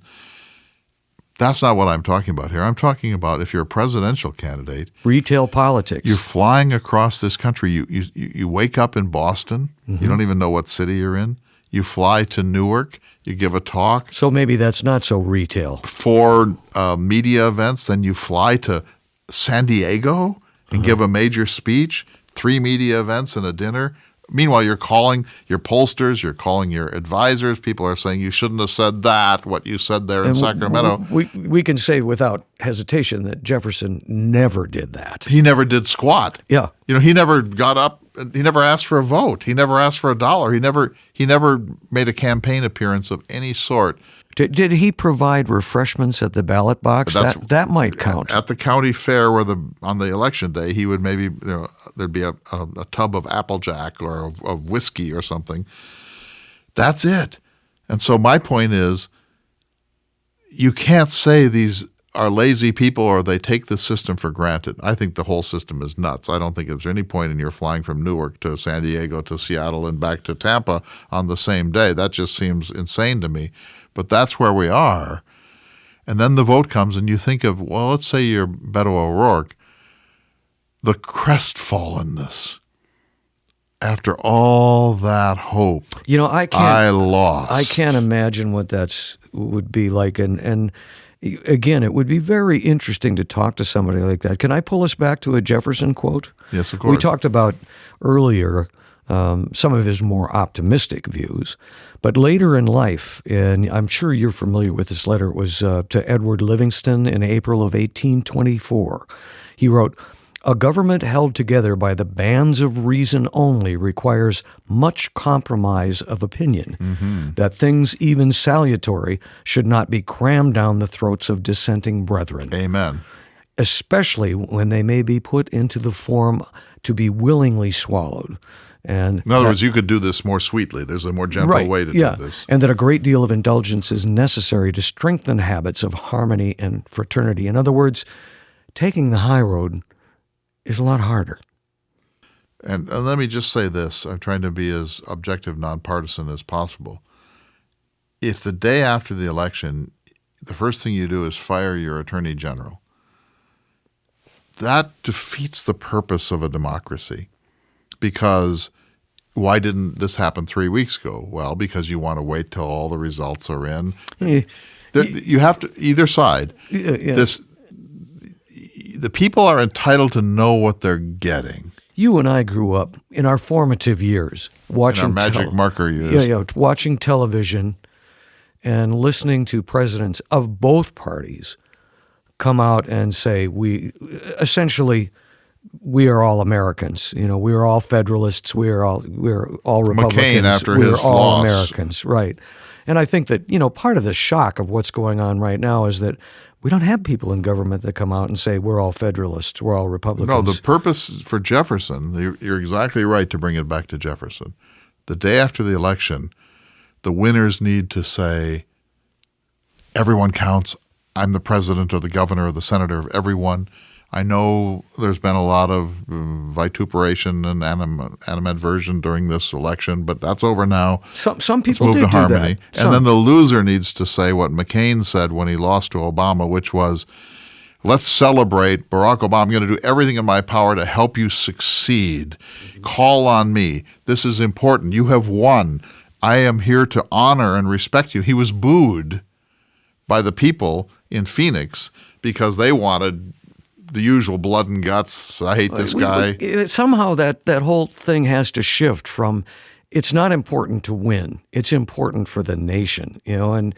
[SPEAKER 2] That's not what I'm talking about here. I'm talking about if you're a presidential candidate,
[SPEAKER 1] Retail politics.
[SPEAKER 2] you're flying across this country. You wake up in Boston.
[SPEAKER 1] Mm-hmm.
[SPEAKER 2] You don't even know what city you're in. You fly to Newark. You give a talk.
[SPEAKER 1] So maybe that's not so retail.
[SPEAKER 2] 4 media events. Then you fly to San Diego and give a major speech. 3 media events and a dinner. Meanwhile, you're calling your pollsters, you're calling your advisors. People are saying you shouldn't have said that, what you said there in Sacramento.
[SPEAKER 1] We can say without hesitation that Jefferson never did that.
[SPEAKER 2] He never did squat.
[SPEAKER 1] Yeah.
[SPEAKER 2] He never got up. He never asked for a vote. He never asked for $1. He never made a campaign appearance of any sort.
[SPEAKER 1] Did he provide refreshments at the ballot box? That might count.
[SPEAKER 2] At the county fair, on the election day, he would maybe there'd be a tub of Applejack or of whiskey or something. That's it. And so my point is, you can't say these are lazy people or they take the system for granted. I think the whole system is nuts. I don't think there's any point in your flying from Newark to San Diego to Seattle and back to Tampa on the same day. That just seems insane to me. But that's where we are. And then the vote comes and you think of, well, let's say you're Beto O'Rourke, the crestfallenness after all that hope. I lost.
[SPEAKER 1] I can't imagine what would be like. And again, it would be very interesting to talk to somebody like that. Can I pull us back to a Jefferson quote?
[SPEAKER 2] Yes, of course.
[SPEAKER 1] We talked about earlier some of his more optimistic views. But later in life, and I'm sure you're familiar with this letter, it was to Edward Livingston in April of 1824. He wrote, "A government held together by the bands of reason only requires much compromise of opinion, that things even salutary should not be crammed down the throats of dissenting brethren,
[SPEAKER 2] Amen.
[SPEAKER 1] especially when they may be put into the form to be willingly swallowed." And
[SPEAKER 2] In other words, you could do this more sweetly. There's a more gentle way to do this.
[SPEAKER 1] And that a great deal of indulgence is necessary to strengthen habits of harmony and fraternity. In other words, taking the high road is a lot harder.
[SPEAKER 2] And let me just say this. I'm trying to be as objective, nonpartisan as possible. If the day after the election, the first thing you do is fire your attorney general, that defeats the purpose of a democracy. Because why didn't this happen 3 weeks ago? Well, because you want to wait till all the results are in. You have to, either side, the people are entitled to know what they're getting.
[SPEAKER 1] You and I grew up in our formative years watching
[SPEAKER 2] In our magic marker years.
[SPEAKER 1] watching television and listening to presidents of both parties come out and say we are all Americans. We are all Federalists. We're all Republicans.
[SPEAKER 2] McCain after
[SPEAKER 1] we're
[SPEAKER 2] his
[SPEAKER 1] all
[SPEAKER 2] loss.
[SPEAKER 1] Americans, right? And I think that part of the shock of what's going on right now is that we don't have people in government that come out and say we're all Federalists, we're all Republicans.
[SPEAKER 2] No, the purpose for Jefferson, you're exactly right to bring it back to Jefferson. The day after the election, the winners need to say, everyone counts. I'm the president or the governor or the senator of everyone. I know there's been a lot of vituperation and animadversion during this election, but that's over now.
[SPEAKER 1] Some people
[SPEAKER 2] Let's move
[SPEAKER 1] did
[SPEAKER 2] to
[SPEAKER 1] do
[SPEAKER 2] harmony.
[SPEAKER 1] that.
[SPEAKER 2] And then the loser needs to say what McCain said when he lost to Obama, which was, let's celebrate Barack Obama. I'm going to do everything in my power to help you succeed. Call on me. This is important. You have won. I am here to honor and respect you. He was booed by the people in Phoenix because they wanted the usual blood and guts. I hate this guy.
[SPEAKER 1] Somehow that whole thing has to shift from it's not important to win. It's important for the nation, and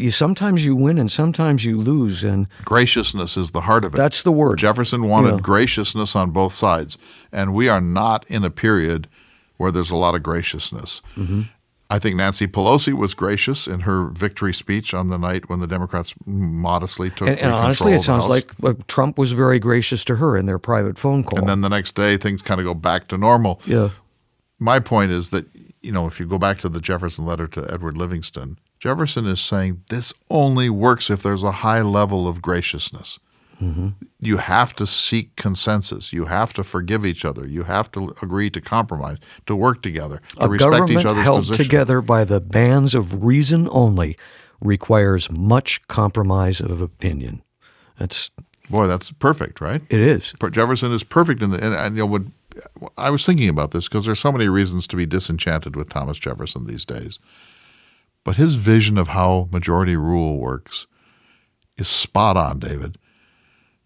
[SPEAKER 1] sometimes you win and sometimes you lose. And
[SPEAKER 2] graciousness is the heart of it.
[SPEAKER 1] That's the word.
[SPEAKER 2] Jefferson wanted graciousness on both sides. And we are not in a period where there's a lot of graciousness. Mm-hmm. I think Nancy Pelosi was gracious in her victory speech on the night when the Democrats modestly took
[SPEAKER 1] and honestly, it sounds like Trump was very gracious to her in their private phone call.
[SPEAKER 2] And then the next day, things kind of go back to normal.
[SPEAKER 1] Yeah.
[SPEAKER 2] My point is that, if you go back to the Jefferson letter to Edward Livingston, Jefferson is saying this only works if there's a high level of graciousness. Mm-hmm. You have to seek consensus. You have to forgive each other. You have to agree to compromise, to work together, to respect each other's
[SPEAKER 1] government held
[SPEAKER 2] position.
[SPEAKER 1] Together by the bands of reason only requires much compromise of opinion. That's
[SPEAKER 2] perfect, right?
[SPEAKER 1] It is.
[SPEAKER 2] Jefferson is perfect in I was thinking about this because there's so many reasons to be disenchanted with Thomas Jefferson these days. But his vision of how majority rule works is spot on, David.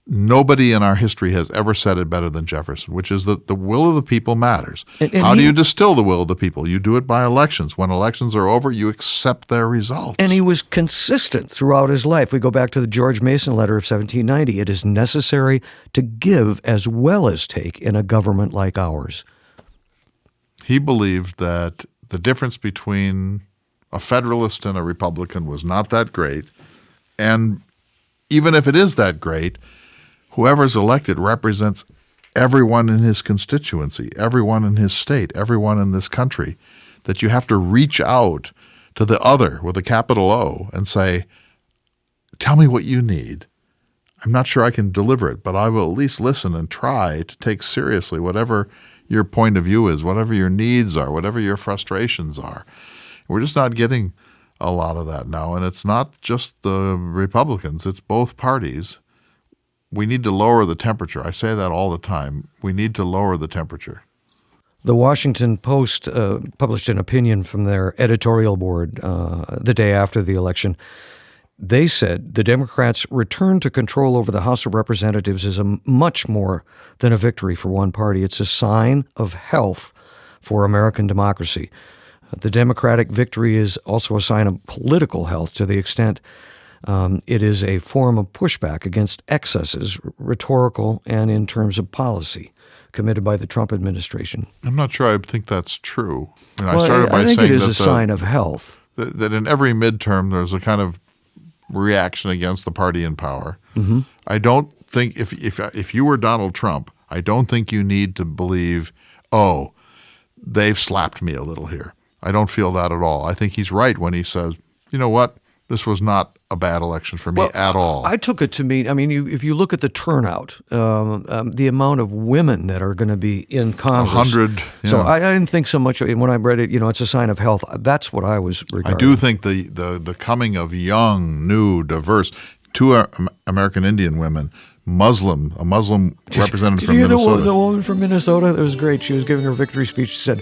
[SPEAKER 2] Nobody in our history has ever said it better than Jefferson, which is that the will of the people matters. How do you distill the will of the people? You do it by elections. When elections are over, you accept their results.
[SPEAKER 1] And he was consistent throughout his life. We go back to the George Mason letter of 1790. It is necessary to give as well as take in a government like ours.
[SPEAKER 2] He believed that the difference between a Federalist and a Republican was not that great. And even if it is that great, whoever's elected represents everyone in his constituency, everyone in his state, everyone in this country, that you have to reach out to the other with a capital O and say, tell me what you need. I'm not sure I can deliver it, but I will at least listen and try to take seriously whatever your point of view is, whatever your needs are, whatever your frustrations are. We're just not getting a lot of that now, and it's not just the Republicans, it's both parties. We need to lower the temperature. I say that all the time. We need to lower the temperature.
[SPEAKER 1] The Washington Post published an opinion from their editorial board the day after the election. They said the Democrats' return to control over the House of Representatives is much more than a victory for one party. It's a sign of health for American democracy. The Democratic victory is also a sign of political health to the extent it is a form of pushback against excesses, rhetorical and in terms of policy, committed by the Trump administration.
[SPEAKER 2] I'm not sure I think that's true. And
[SPEAKER 1] Well,
[SPEAKER 2] I started by
[SPEAKER 1] I think
[SPEAKER 2] saying
[SPEAKER 1] it is
[SPEAKER 2] that
[SPEAKER 1] a sign of health.
[SPEAKER 2] that in every midterm there's a kind of reaction against the party in power. Mm-hmm. I don't think if you were Donald Trump, I don't think you need to believe, oh, they've slapped me a little here. I don't feel that at all. I think he's right when he says, you know what, this was not a bad election for me at all.
[SPEAKER 1] I took it to mean, if you look at the turnout, the amount of women that are going to be in Congress.
[SPEAKER 2] 100. Yeah.
[SPEAKER 1] So I didn't think so much, when I read it, it's a sign of health. That's what I was regarding.
[SPEAKER 2] I do think the coming of young, new, diverse, two American Indian women, a Muslim representative from Minnesota.
[SPEAKER 1] The woman from Minnesota? That was great. She was giving her victory speech. She said,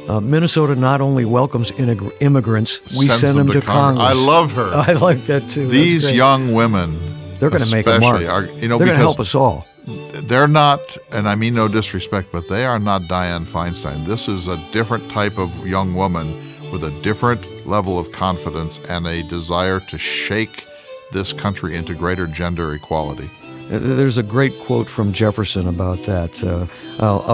[SPEAKER 1] Minnesota not only welcomes immigrants, we send them to Congress.
[SPEAKER 2] I love her.
[SPEAKER 1] I like that too.
[SPEAKER 2] These young women,
[SPEAKER 1] they're going to make a mark. They're going to help us all.
[SPEAKER 2] They're not, and I mean no disrespect, but they are not Dianne Feinstein. This is a different type of young woman with a different level of confidence and a desire to shake this country into greater gender equality.
[SPEAKER 1] There's a great quote from Jefferson about that.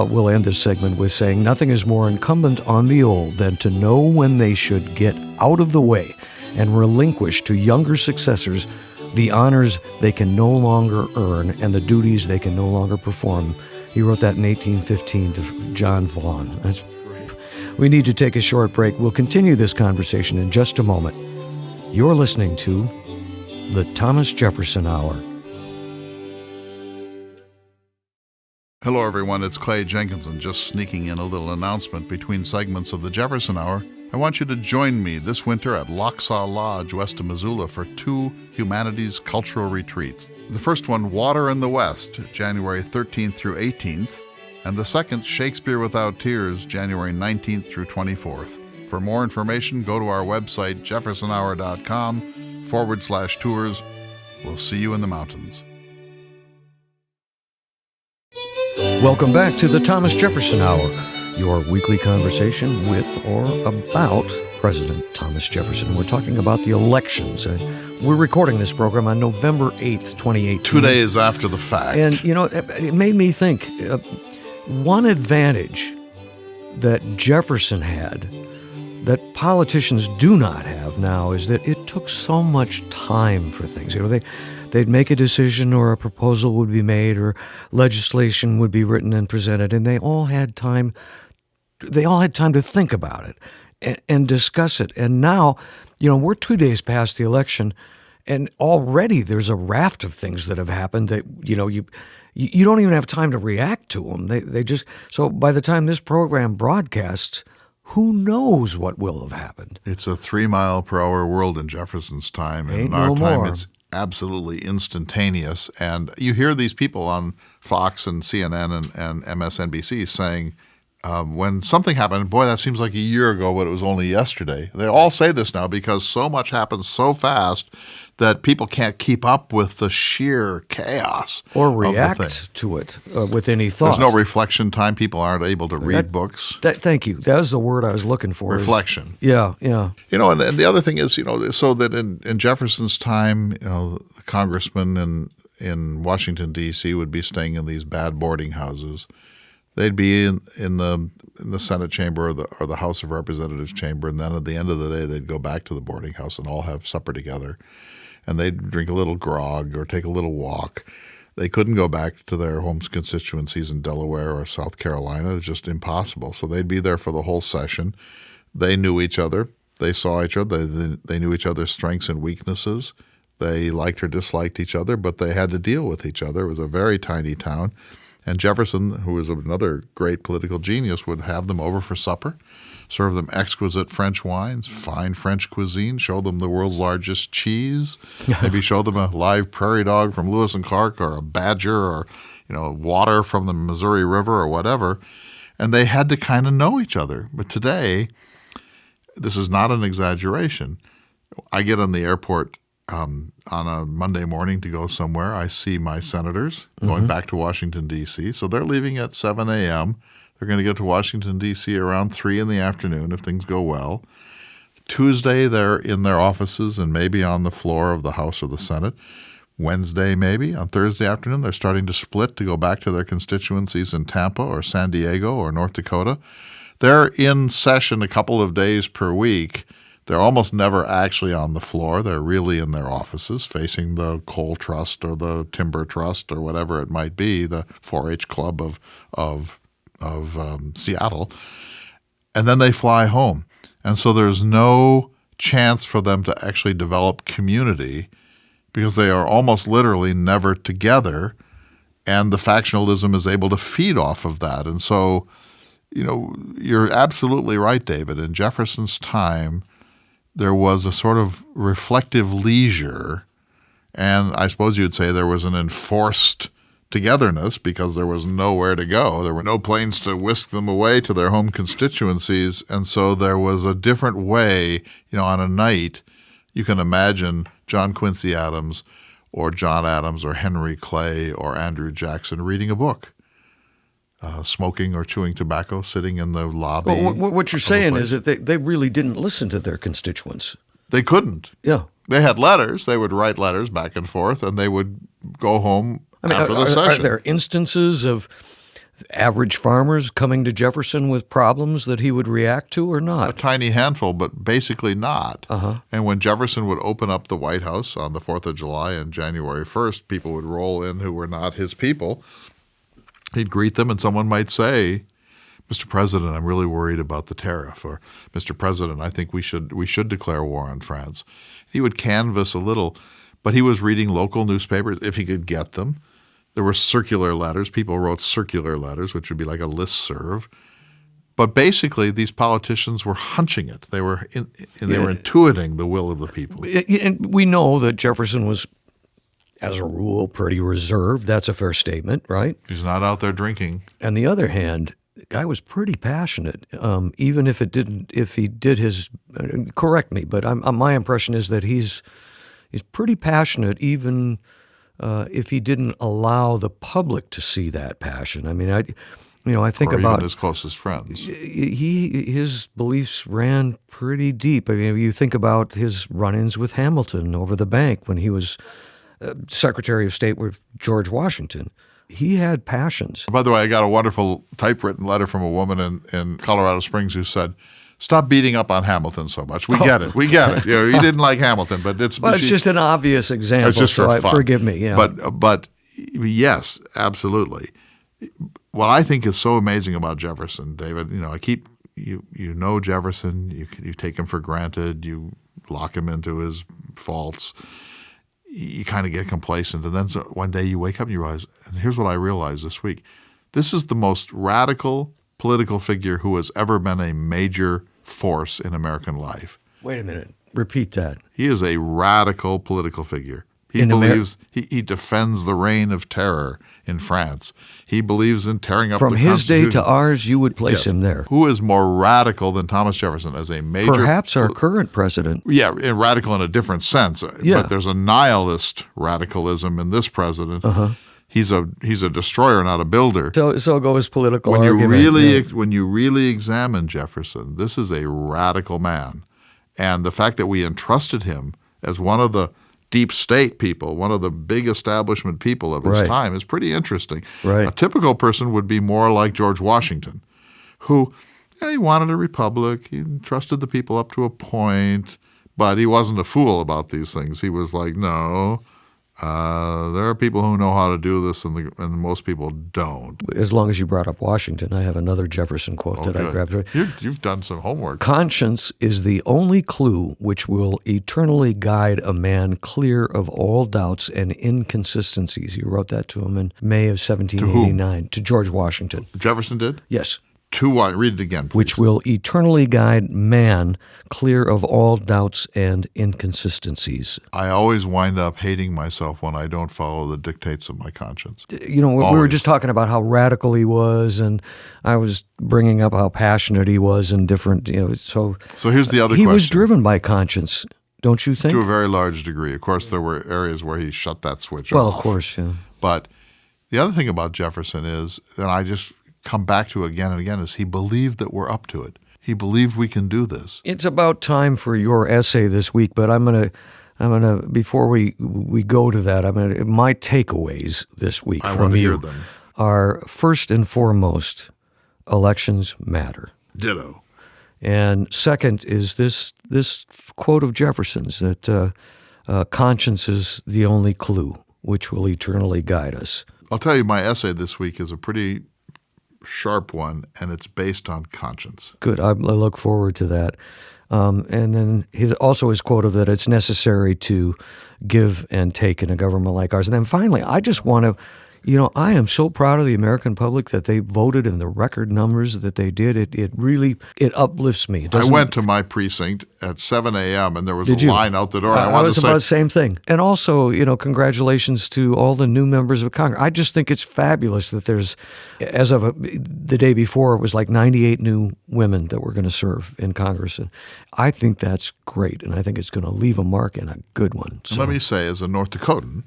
[SPEAKER 1] We'll end this segment with saying, "Nothing is more incumbent on the old than to know when they should get out of the way and relinquish to younger successors the honors they can no longer earn and the duties they can no longer perform." He wrote that in 1815 to John Vaughan. That's great. We need to take a short break. We'll continue this conversation in just a moment. You're listening to the Thomas Jefferson Hour.
[SPEAKER 2] Hello, everyone. It's Clay Jenkinson, just sneaking in a little announcement between segments of the Jefferson Hour. I want you to join me this winter at Locksaw Lodge, west of Missoula, for 2 humanities cultural retreats. The first one, Water in the West, January 13th through 18th, and the second, Shakespeare Without Tears, January 19th through 24th. For more information, go to our website, jeffersonhour.com/tours. We'll see you in the mountains.
[SPEAKER 1] Welcome back to the Thomas Jefferson Hour, your weekly conversation with or about President Thomas Jefferson. We're talking about the elections. We're recording this program on November 8th, 2018.
[SPEAKER 2] 2 days after the fact.
[SPEAKER 1] And, it made me think, one advantage that Jefferson had that politicians do not have now is that it took so much time for things. They'd make a decision or a proposal would be made or legislation would be written and presented, and they all had time to think about it and discuss it. And now, we're 2 days past the election, and already there's a raft of things that have happened that, you don't even have time to react to them. So by the time this program broadcasts, who knows what will have happened?
[SPEAKER 2] It's a 3-mile-per-hour world in Jefferson's time, and in our time it's absolutely instantaneous. And you hear these people on Fox and CNN and MSNBC saying, when something happened, boy, that seems like a year ago, but it was only yesterday. They all say this now because so much happens so fast that people can't keep up with the sheer chaos
[SPEAKER 1] or react to it with any thought.
[SPEAKER 2] There's no reflection time. People aren't able to read books.
[SPEAKER 1] Thank you. That was the word I was looking for.
[SPEAKER 2] Reflection.
[SPEAKER 1] Yeah.
[SPEAKER 2] And the other thing is, so that in Jefferson's time, the congressmen in Washington, D.C. would be staying in these bad boarding houses. They'd be in the Senate chamber or the House of Representatives chamber, and then at the end of the day, they'd go back to the boarding house and all have supper together. And they'd drink a little grog or take a little walk. They couldn't go back to their home constituencies in Delaware or South Carolina. It's just impossible. So they'd be there for the whole session. They knew each other. They saw each other. They knew each other's strengths and weaknesses. They liked or disliked each other, but they had to deal with each other. It was a very tiny town. And Jefferson, who was another great political genius, would have them over for supper, serve them exquisite French wines, fine French cuisine, show them the world's largest cheese, maybe show them a live prairie dog from Lewis and Clark or a badger or, water from the Missouri River or whatever. And they had to kind of know each other. But today, this is not an exaggeration. I get on the airport on a Monday morning to go somewhere. I see my senators going back to Washington, D.C. So they're leaving at 7 a.m. They're going to get to Washington, D.C. around 3 in the afternoon if things go well. Tuesday, they're in their offices and maybe on the floor of the House or the Senate. Wednesday, maybe. On Thursday afternoon, they're starting to split to go back to their constituencies in Tampa or San Diego or North Dakota. They're in session a couple of days per week. They're almost never actually on the floor. They're really in their offices facing the coal trust or the timber trust or whatever it might be, the 4-H club of Seattle. And then they fly home. And so there's no chance for them to actually develop community because they are almost literally never together, and the factionalism is able to feed off of that. And so, you're absolutely right, David. In Jefferson's time, there was a sort of reflective leisure, and I suppose you'd say there was an enforced togetherness because there was nowhere to go. There were no planes to whisk them away to their home constituencies, and so there was a different way. On a night, you can imagine John Quincy Adams or John Adams or Henry Clay or Andrew Jackson reading a book, smoking or chewing tobacco, sitting in the lobby.
[SPEAKER 1] Well, what you're saying is that they really didn't listen to their constituents.
[SPEAKER 2] They couldn't.
[SPEAKER 1] Yeah.
[SPEAKER 2] They had letters. They would write letters back and forth, and they would go home after the session.
[SPEAKER 1] Are there instances of average farmers coming to Jefferson with problems that he would react to or not?
[SPEAKER 2] A tiny handful, but basically not. And when Jefferson would open up the White House on the 4th of July and January 1st, people would roll in who were not his people. He'd greet them, and someone might say, "Mr. President, I'm really worried about the tariff," or "Mr. President, I think we should declare war on France." He would canvass a little, but he was reading local newspapers if he could get them. There were circular letters. People wrote circular letters, which would be like a listserv. But basically, these politicians were hunching it. They were intuiting the will of the people.
[SPEAKER 1] And we know that Jefferson was, as a rule, pretty reserved. That's a fair statement, right?
[SPEAKER 2] He's not out there drinking.
[SPEAKER 1] On the other hand, the guy was pretty passionate, even if he did his, correct me, but my impression is that he's pretty passionate even if he didn't allow the public to see that passion. I mean, I think
[SPEAKER 2] or
[SPEAKER 1] about
[SPEAKER 2] even his closest friends.
[SPEAKER 1] His beliefs ran pretty deep. I mean, you think about his run-ins with Hamilton over the bank when he was Secretary of State with George Washington. He had passions.
[SPEAKER 2] By the way, I got a wonderful typewritten letter from a woman in Colorado Springs who said, "Stop beating up on Hamilton so much. We get it. We get it. You didn't like Hamilton, but it's
[SPEAKER 1] just an obvious example.
[SPEAKER 2] It's just for fun.
[SPEAKER 1] Forgive me. Yeah.
[SPEAKER 2] But yes, absolutely. What I think is so amazing about Jefferson, David, you know Jefferson, you take him for granted, you lock him into his faults, you kind of get complacent, and then one day you wake up and you realize, and here's what I realized this week, this is the most radical political figure who has ever been a major force in American life.
[SPEAKER 1] Wait a minute. Repeat that.
[SPEAKER 2] He is a radical political figure. He believes he defends the reign of terror in France. He believes in tearing up the Constitution.
[SPEAKER 1] From his day to ours, you would place him there.
[SPEAKER 2] Who is more radical than Thomas Jefferson as a major?
[SPEAKER 1] Perhaps our current president.
[SPEAKER 2] Yeah, radical in a different sense.
[SPEAKER 1] Yeah.
[SPEAKER 2] But there's a nihilist radicalism in this president. He's a destroyer, not a builder.
[SPEAKER 1] So goes political
[SPEAKER 2] when
[SPEAKER 1] argument.
[SPEAKER 2] When you really examine Jefferson, this is a radical man. And the fact that we entrusted him as one of the deep state people, one of the big establishment people of his time is pretty interesting.
[SPEAKER 1] Right.
[SPEAKER 2] A typical person would be more like George Washington, who he wanted a republic. He trusted the people up to a point, but he wasn't a fool about these things. He was like, no, there are people who know how to do this, and most people don't.
[SPEAKER 1] As long as you brought up Washington, I have another Jefferson quote that I grabbed.
[SPEAKER 2] You've done some homework.
[SPEAKER 1] Conscience is the only clue which will eternally guide a man clear of all doubts and inconsistencies. You wrote that to him in May of 1789. To George Washington.
[SPEAKER 2] Jefferson did?
[SPEAKER 1] Yes.
[SPEAKER 2] Read it again, please.
[SPEAKER 1] Which will eternally guide man clear of all doubts and inconsistencies.
[SPEAKER 2] I always wind up hating myself when I don't follow the dictates of my conscience.
[SPEAKER 1] We were just talking about how radical he was, and I was bringing up how passionate he was in different, So
[SPEAKER 2] here's the other question.
[SPEAKER 1] He was driven by conscience, don't you think?
[SPEAKER 2] To a very large degree. Of course, there were areas where he shut that switch off.
[SPEAKER 1] Well, of course, yeah.
[SPEAKER 2] But the other thing about Jefferson is, and I just come back to again and again is he believed that we're up to it. He believed we can do this.
[SPEAKER 1] It's about time for your essay this week, but I'm gonna before we go to that, my takeaways this week
[SPEAKER 2] I
[SPEAKER 1] from
[SPEAKER 2] want to
[SPEAKER 1] you
[SPEAKER 2] hear them.
[SPEAKER 1] are first and foremost, elections matter.
[SPEAKER 2] Ditto.
[SPEAKER 1] And second is this quote of Jefferson's that conscience is the only clue which will eternally guide us.
[SPEAKER 2] I'll tell you, my essay this week is a pretty sharp one, and it's based on conscience.
[SPEAKER 1] Good. I look forward to that. And then his quote of that it's necessary to give and take in a government like ours. And then finally, I just want to, I am so proud of the American public that they voted in the record numbers that they did. It really uplifts me.
[SPEAKER 2] I went to my precinct at 7 a.m. and there was a line out the door.
[SPEAKER 1] I was about the same thing. And also, congratulations to all the new members of Congress. I just think it's fabulous that there's, as of the day before, it was like 98 new women that were going to serve in Congress. And I think that's great. And I think it's going to leave a mark and a good one. So,
[SPEAKER 2] let me say, as a North Dakotan,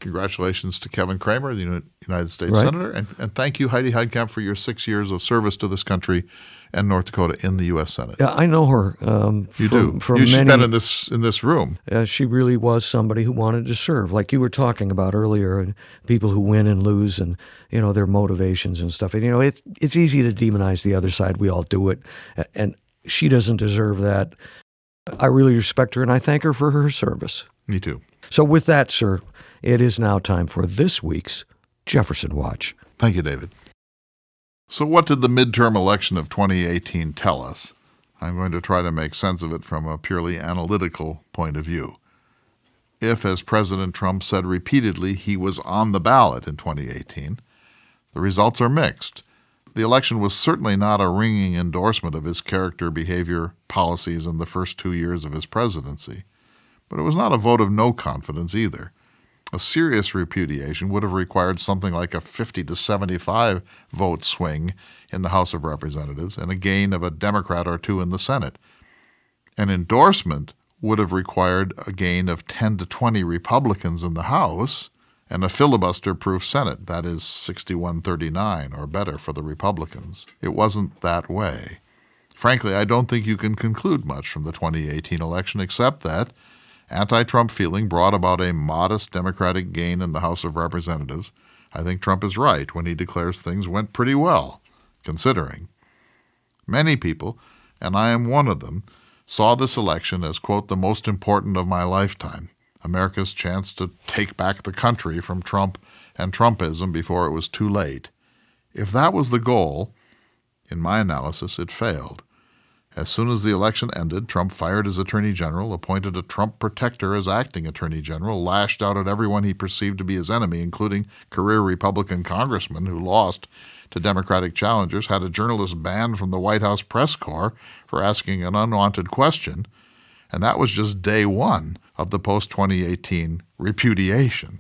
[SPEAKER 2] congratulations to Kevin Cramer, the United States Senator, and thank you, Heidi Heitkamp, for your 6 years of service to this country and North Dakota in the U.S. Senate.
[SPEAKER 1] Yeah, I know her.
[SPEAKER 2] You do. She's been in this room.
[SPEAKER 1] She really was somebody who wanted to serve, like you were talking about earlier, and people who win and lose, and their motivations and stuff. And it's easy to demonize the other side. We all do it, and she doesn't deserve that. I really respect her, and I thank her for her service.
[SPEAKER 2] Me too.
[SPEAKER 1] So with that, sir, it is now time for this week's Jefferson Watch.
[SPEAKER 2] Thank you, David. So what did the midterm election of 2018 tell us? I'm going to try to make sense of it from a purely analytical point of view. If, as President Trump said repeatedly, he was on the ballot in 2018, the results are mixed. The election was certainly not a ringing endorsement of his character, behavior, policies in the first 2 years of his presidency. But it was not a vote of no confidence either. A serious repudiation would have required something like a 50 to 75 vote swing in the House of Representatives and a gain of a Democrat or two in the Senate. An endorsement would have required a gain of 10 to 20 Republicans in the House and a filibuster-proof Senate, that is 61-39 or better for the Republicans. It wasn't that way. Frankly, I don't think you can conclude much from the 2018 election except that anti-Trump feeling brought about a modest Democratic gain in the House of Representatives. I think Trump is right when he declares things went pretty well, considering. Many people, and I am one of them, saw this election as, quote, the most important of my lifetime, America's chance to take back the country from Trump and Trumpism before it was too late. If that was the goal, in my analysis, it failed. As soon as the election ended, Trump fired his attorney general, appointed a Trump protector as acting attorney general, lashed out at everyone he perceived to be his enemy, including career Republican congressmen who lost to Democratic challengers, had a journalist banned from the White House press corps for asking an unwanted question, and that was just day one of the post-2018 repudiation.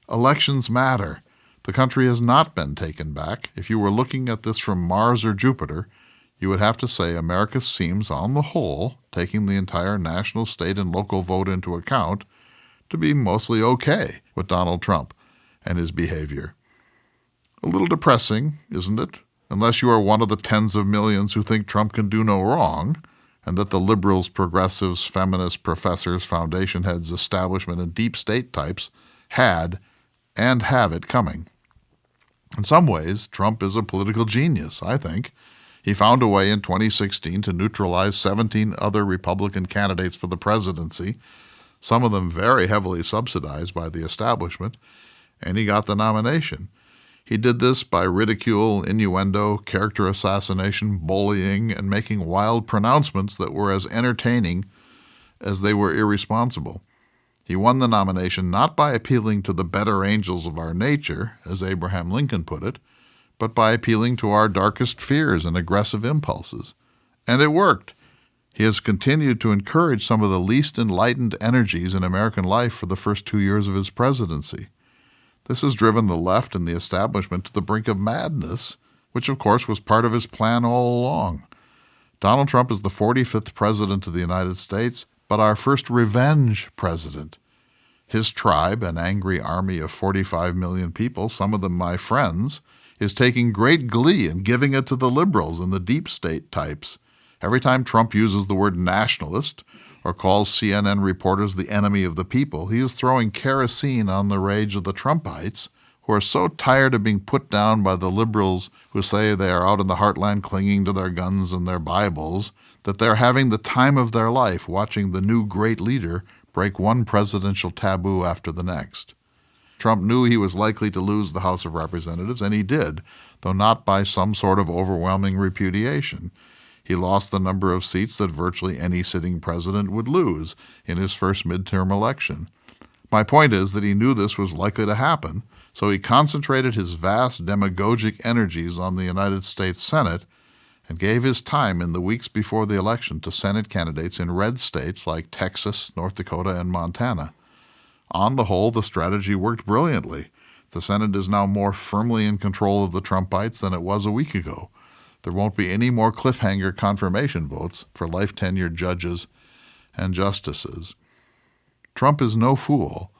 [SPEAKER 2] Elections matter. The country has not been taken back. If you were looking at this from Mars or Jupiter, you would have to say America seems, on the whole, taking the entire national, state, and local vote into account, to be mostly okay with Donald Trump and his behavior. A little depressing, isn't it? Unless you are one of the tens of millions who think Trump can do no wrong, and that the liberals, progressives, feminists, professors, foundation heads, establishment, and deep state types had and have it coming. In some ways, Trump is a political genius, I think. He found a way in 2016 to neutralize 17 other Republican candidates for the presidency, some of them very heavily subsidized by the establishment, and he got the nomination. He did this by ridicule, innuendo, character assassination, bullying, and making wild pronouncements that were as entertaining as they were irresponsible. He won the nomination not by appealing to the better angels of our nature, as Abraham Lincoln put it, but by appealing to our darkest fears and aggressive impulses. And it worked. He has continued to encourage some of the least enlightened energies in American life for the first 2 years of his presidency. This has driven the left and the establishment to the brink of madness, which of course was part of his plan all along. Donald Trump is the 45th president of the United States, but our first revenge president. His tribe, an angry army of 45 million people, some of them my friends, is taking great glee in giving it to the liberals and the deep state types. Every time Trump uses the word nationalist or calls CNN reporters the enemy of the people, he is throwing kerosene on the rage of the Trumpites, who are so tired of being put down by the liberals who say they are out in the heartland clinging to their guns and their Bibles, that they're having the time of their life watching the new great leader break one presidential taboo after the next. Trump knew he was likely to lose the House of Representatives, and he did, though not by some sort of overwhelming repudiation. He lost the number of seats that virtually any sitting president would lose in his first midterm election. My point is that he knew this was likely to happen, so he concentrated his vast demagogic energies on the United States Senate and gave his time in the weeks before the election to Senate candidates in red states like Texas, North Dakota, and Montana. On the whole, the strategy worked brilliantly. The Senate is now more firmly in control of the Trumpites than it was a week ago. There won't be any more cliffhanger confirmation votes for life-tenured judges and justices. Trump is no fool.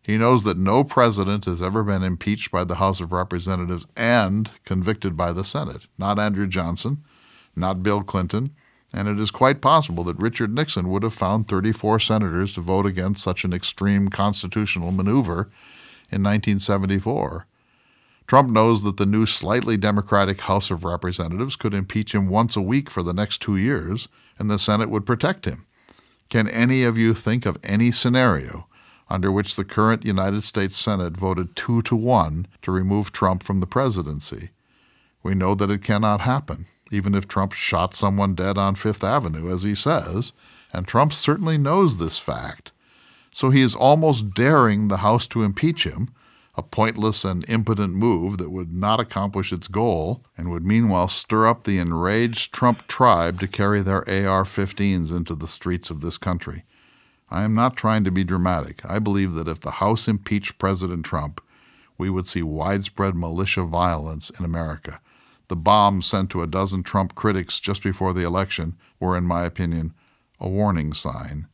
[SPEAKER 2] He knows that no president has ever been impeached by the House of Representatives and convicted by the Senate. Not Andrew Johnson, not Bill Clinton, and it is quite possible that Richard Nixon would have found 34 senators to vote against such an extreme constitutional maneuver in 1974. Trump knows that the new slightly Democratic House of Representatives could impeach him once a week for the next 2 years, and the Senate would protect him. Can any of you think of any scenario under which the current United States Senate voted 2-1 to remove Trump from the presidency? We know that it cannot happen, even if Trump shot someone dead on Fifth Avenue, as he says, and Trump certainly knows this fact. So he is almost daring the House to impeach him, a pointless and impotent move that would not accomplish its goal and would meanwhile stir up the enraged Trump tribe to carry their AR-15s into the streets of this country. I am not trying to be dramatic. I believe that if the House impeached President Trump, we would see widespread militia violence in America. The bombs sent to a dozen Trump critics just before the election were, in my opinion, a warning sign.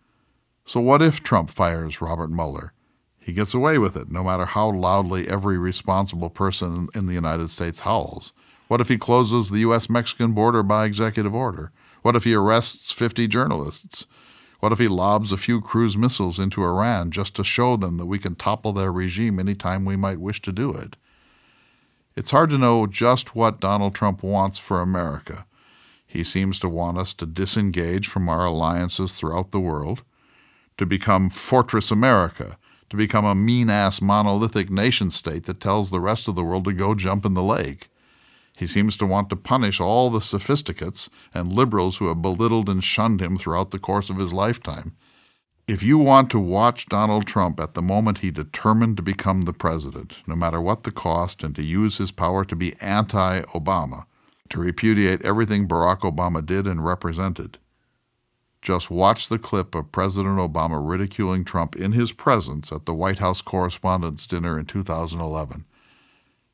[SPEAKER 2] So what if Trump fires Robert Mueller? He gets away with it, no matter how loudly every responsible person in the United States howls. What if he closes the U.S.-Mexican border by executive order? What if he arrests 50 journalists? What if he lobs a few cruise missiles into Iran just to show them that we can topple their regime any time we might wish to do it? It's hard to know just what Donald Trump wants for America. He seems to want us to disengage from our alliances throughout the world, to become Fortress America, to become a mean-ass monolithic nation-state that tells the rest of the world to go jump in the lake. He seems to want to punish all the sophisticates and liberals who have belittled and shunned him throughout the course of his lifetime. If you want to watch Donald Trump at the moment he determined to become the president, no matter what the cost, and to use his power to be anti-Obama, to repudiate everything Barack Obama did and represented, just watch the clip of President Obama ridiculing Trump in his presence at the White House Correspondents' Dinner in 2011.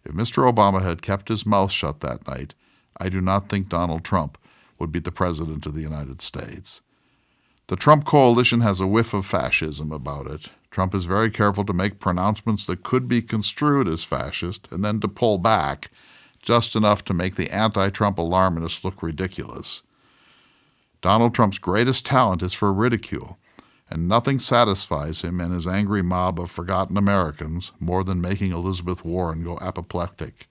[SPEAKER 2] If Mr. Obama had kept his mouth shut that night, I do not think Donald Trump would be the President of the United States. The Trump coalition has a whiff of fascism about it. Trump is very careful to make pronouncements that could be construed as fascist and then to pull back just enough to make the anti-Trump alarmists look ridiculous. Donald Trump's greatest talent is for ridicule, and nothing satisfies him and his angry mob of forgotten Americans more than making Elizabeth Warren go apoplectic.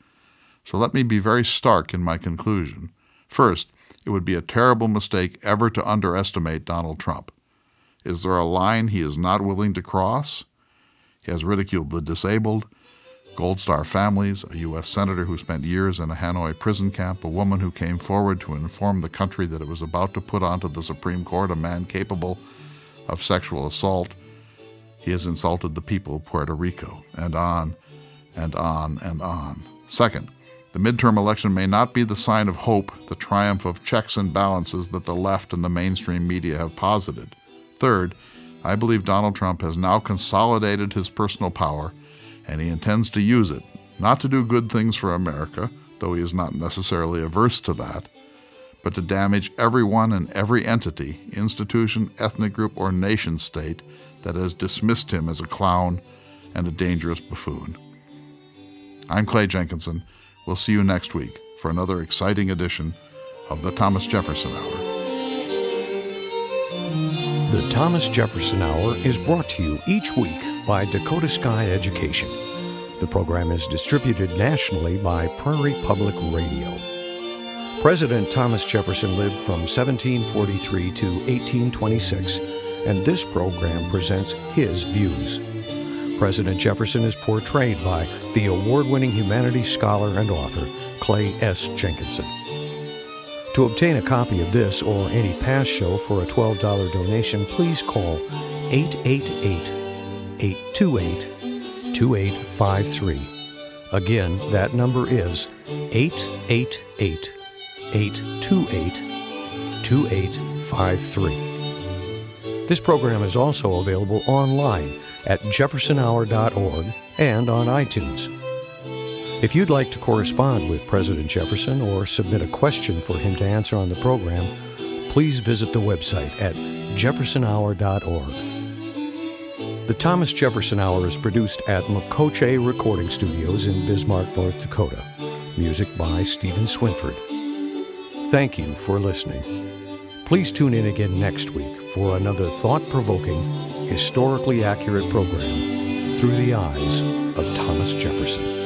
[SPEAKER 2] So let me be very stark in my conclusion. First, it would be a terrible mistake ever to underestimate Donald Trump. Is there a line he is not willing to cross? He has ridiculed the disabled, Gold Star families, a U.S. senator who spent years in a Hanoi prison camp, a woman who came forward to inform the country that it was about to put onto the Supreme Court a man capable of sexual assault. He has insulted the people of Puerto Rico, and on, and on, and on. Second, the midterm election may not be the sign of hope, the triumph of checks and balances that the left and the mainstream media have posited. Third, I believe Donald Trump has now consolidated his personal power, and he intends to use it, not to do good things for America, though he is not necessarily averse to that, but to damage everyone and every entity, institution, ethnic group, or nation-state that has dismissed him as a clown and a dangerous buffoon. I'm Clay Jenkinson, We'll see you next week for another exciting edition of the Thomas Jefferson Hour.
[SPEAKER 1] The Thomas Jefferson Hour is brought to you each week by Dakota Sky Education. The program is distributed nationally by Prairie Public Radio. President Thomas Jefferson lived from 1743 to 1826, and this program presents his views. President Jefferson is portrayed by the award-winning humanities scholar and author Clay S. Jenkinson. To obtain a copy of this or any past show for a $12 donation, please call 888-828-2853. Again, that number is 888-828-2853. This program is also available online at jeffersonhour.org and on iTunes. If you'd like to correspond with President Jefferson or submit a question for him to answer on the program, please visit the website at jeffersonhour.org. The Thomas Jefferson Hour is produced at Makoche Recording Studios in Bismarck, North Dakota. Music by Stephen Swinford. Thank you for listening. Please tune in again next week for another thought-provoking, historically accurate program through the eyes of Thomas Jefferson.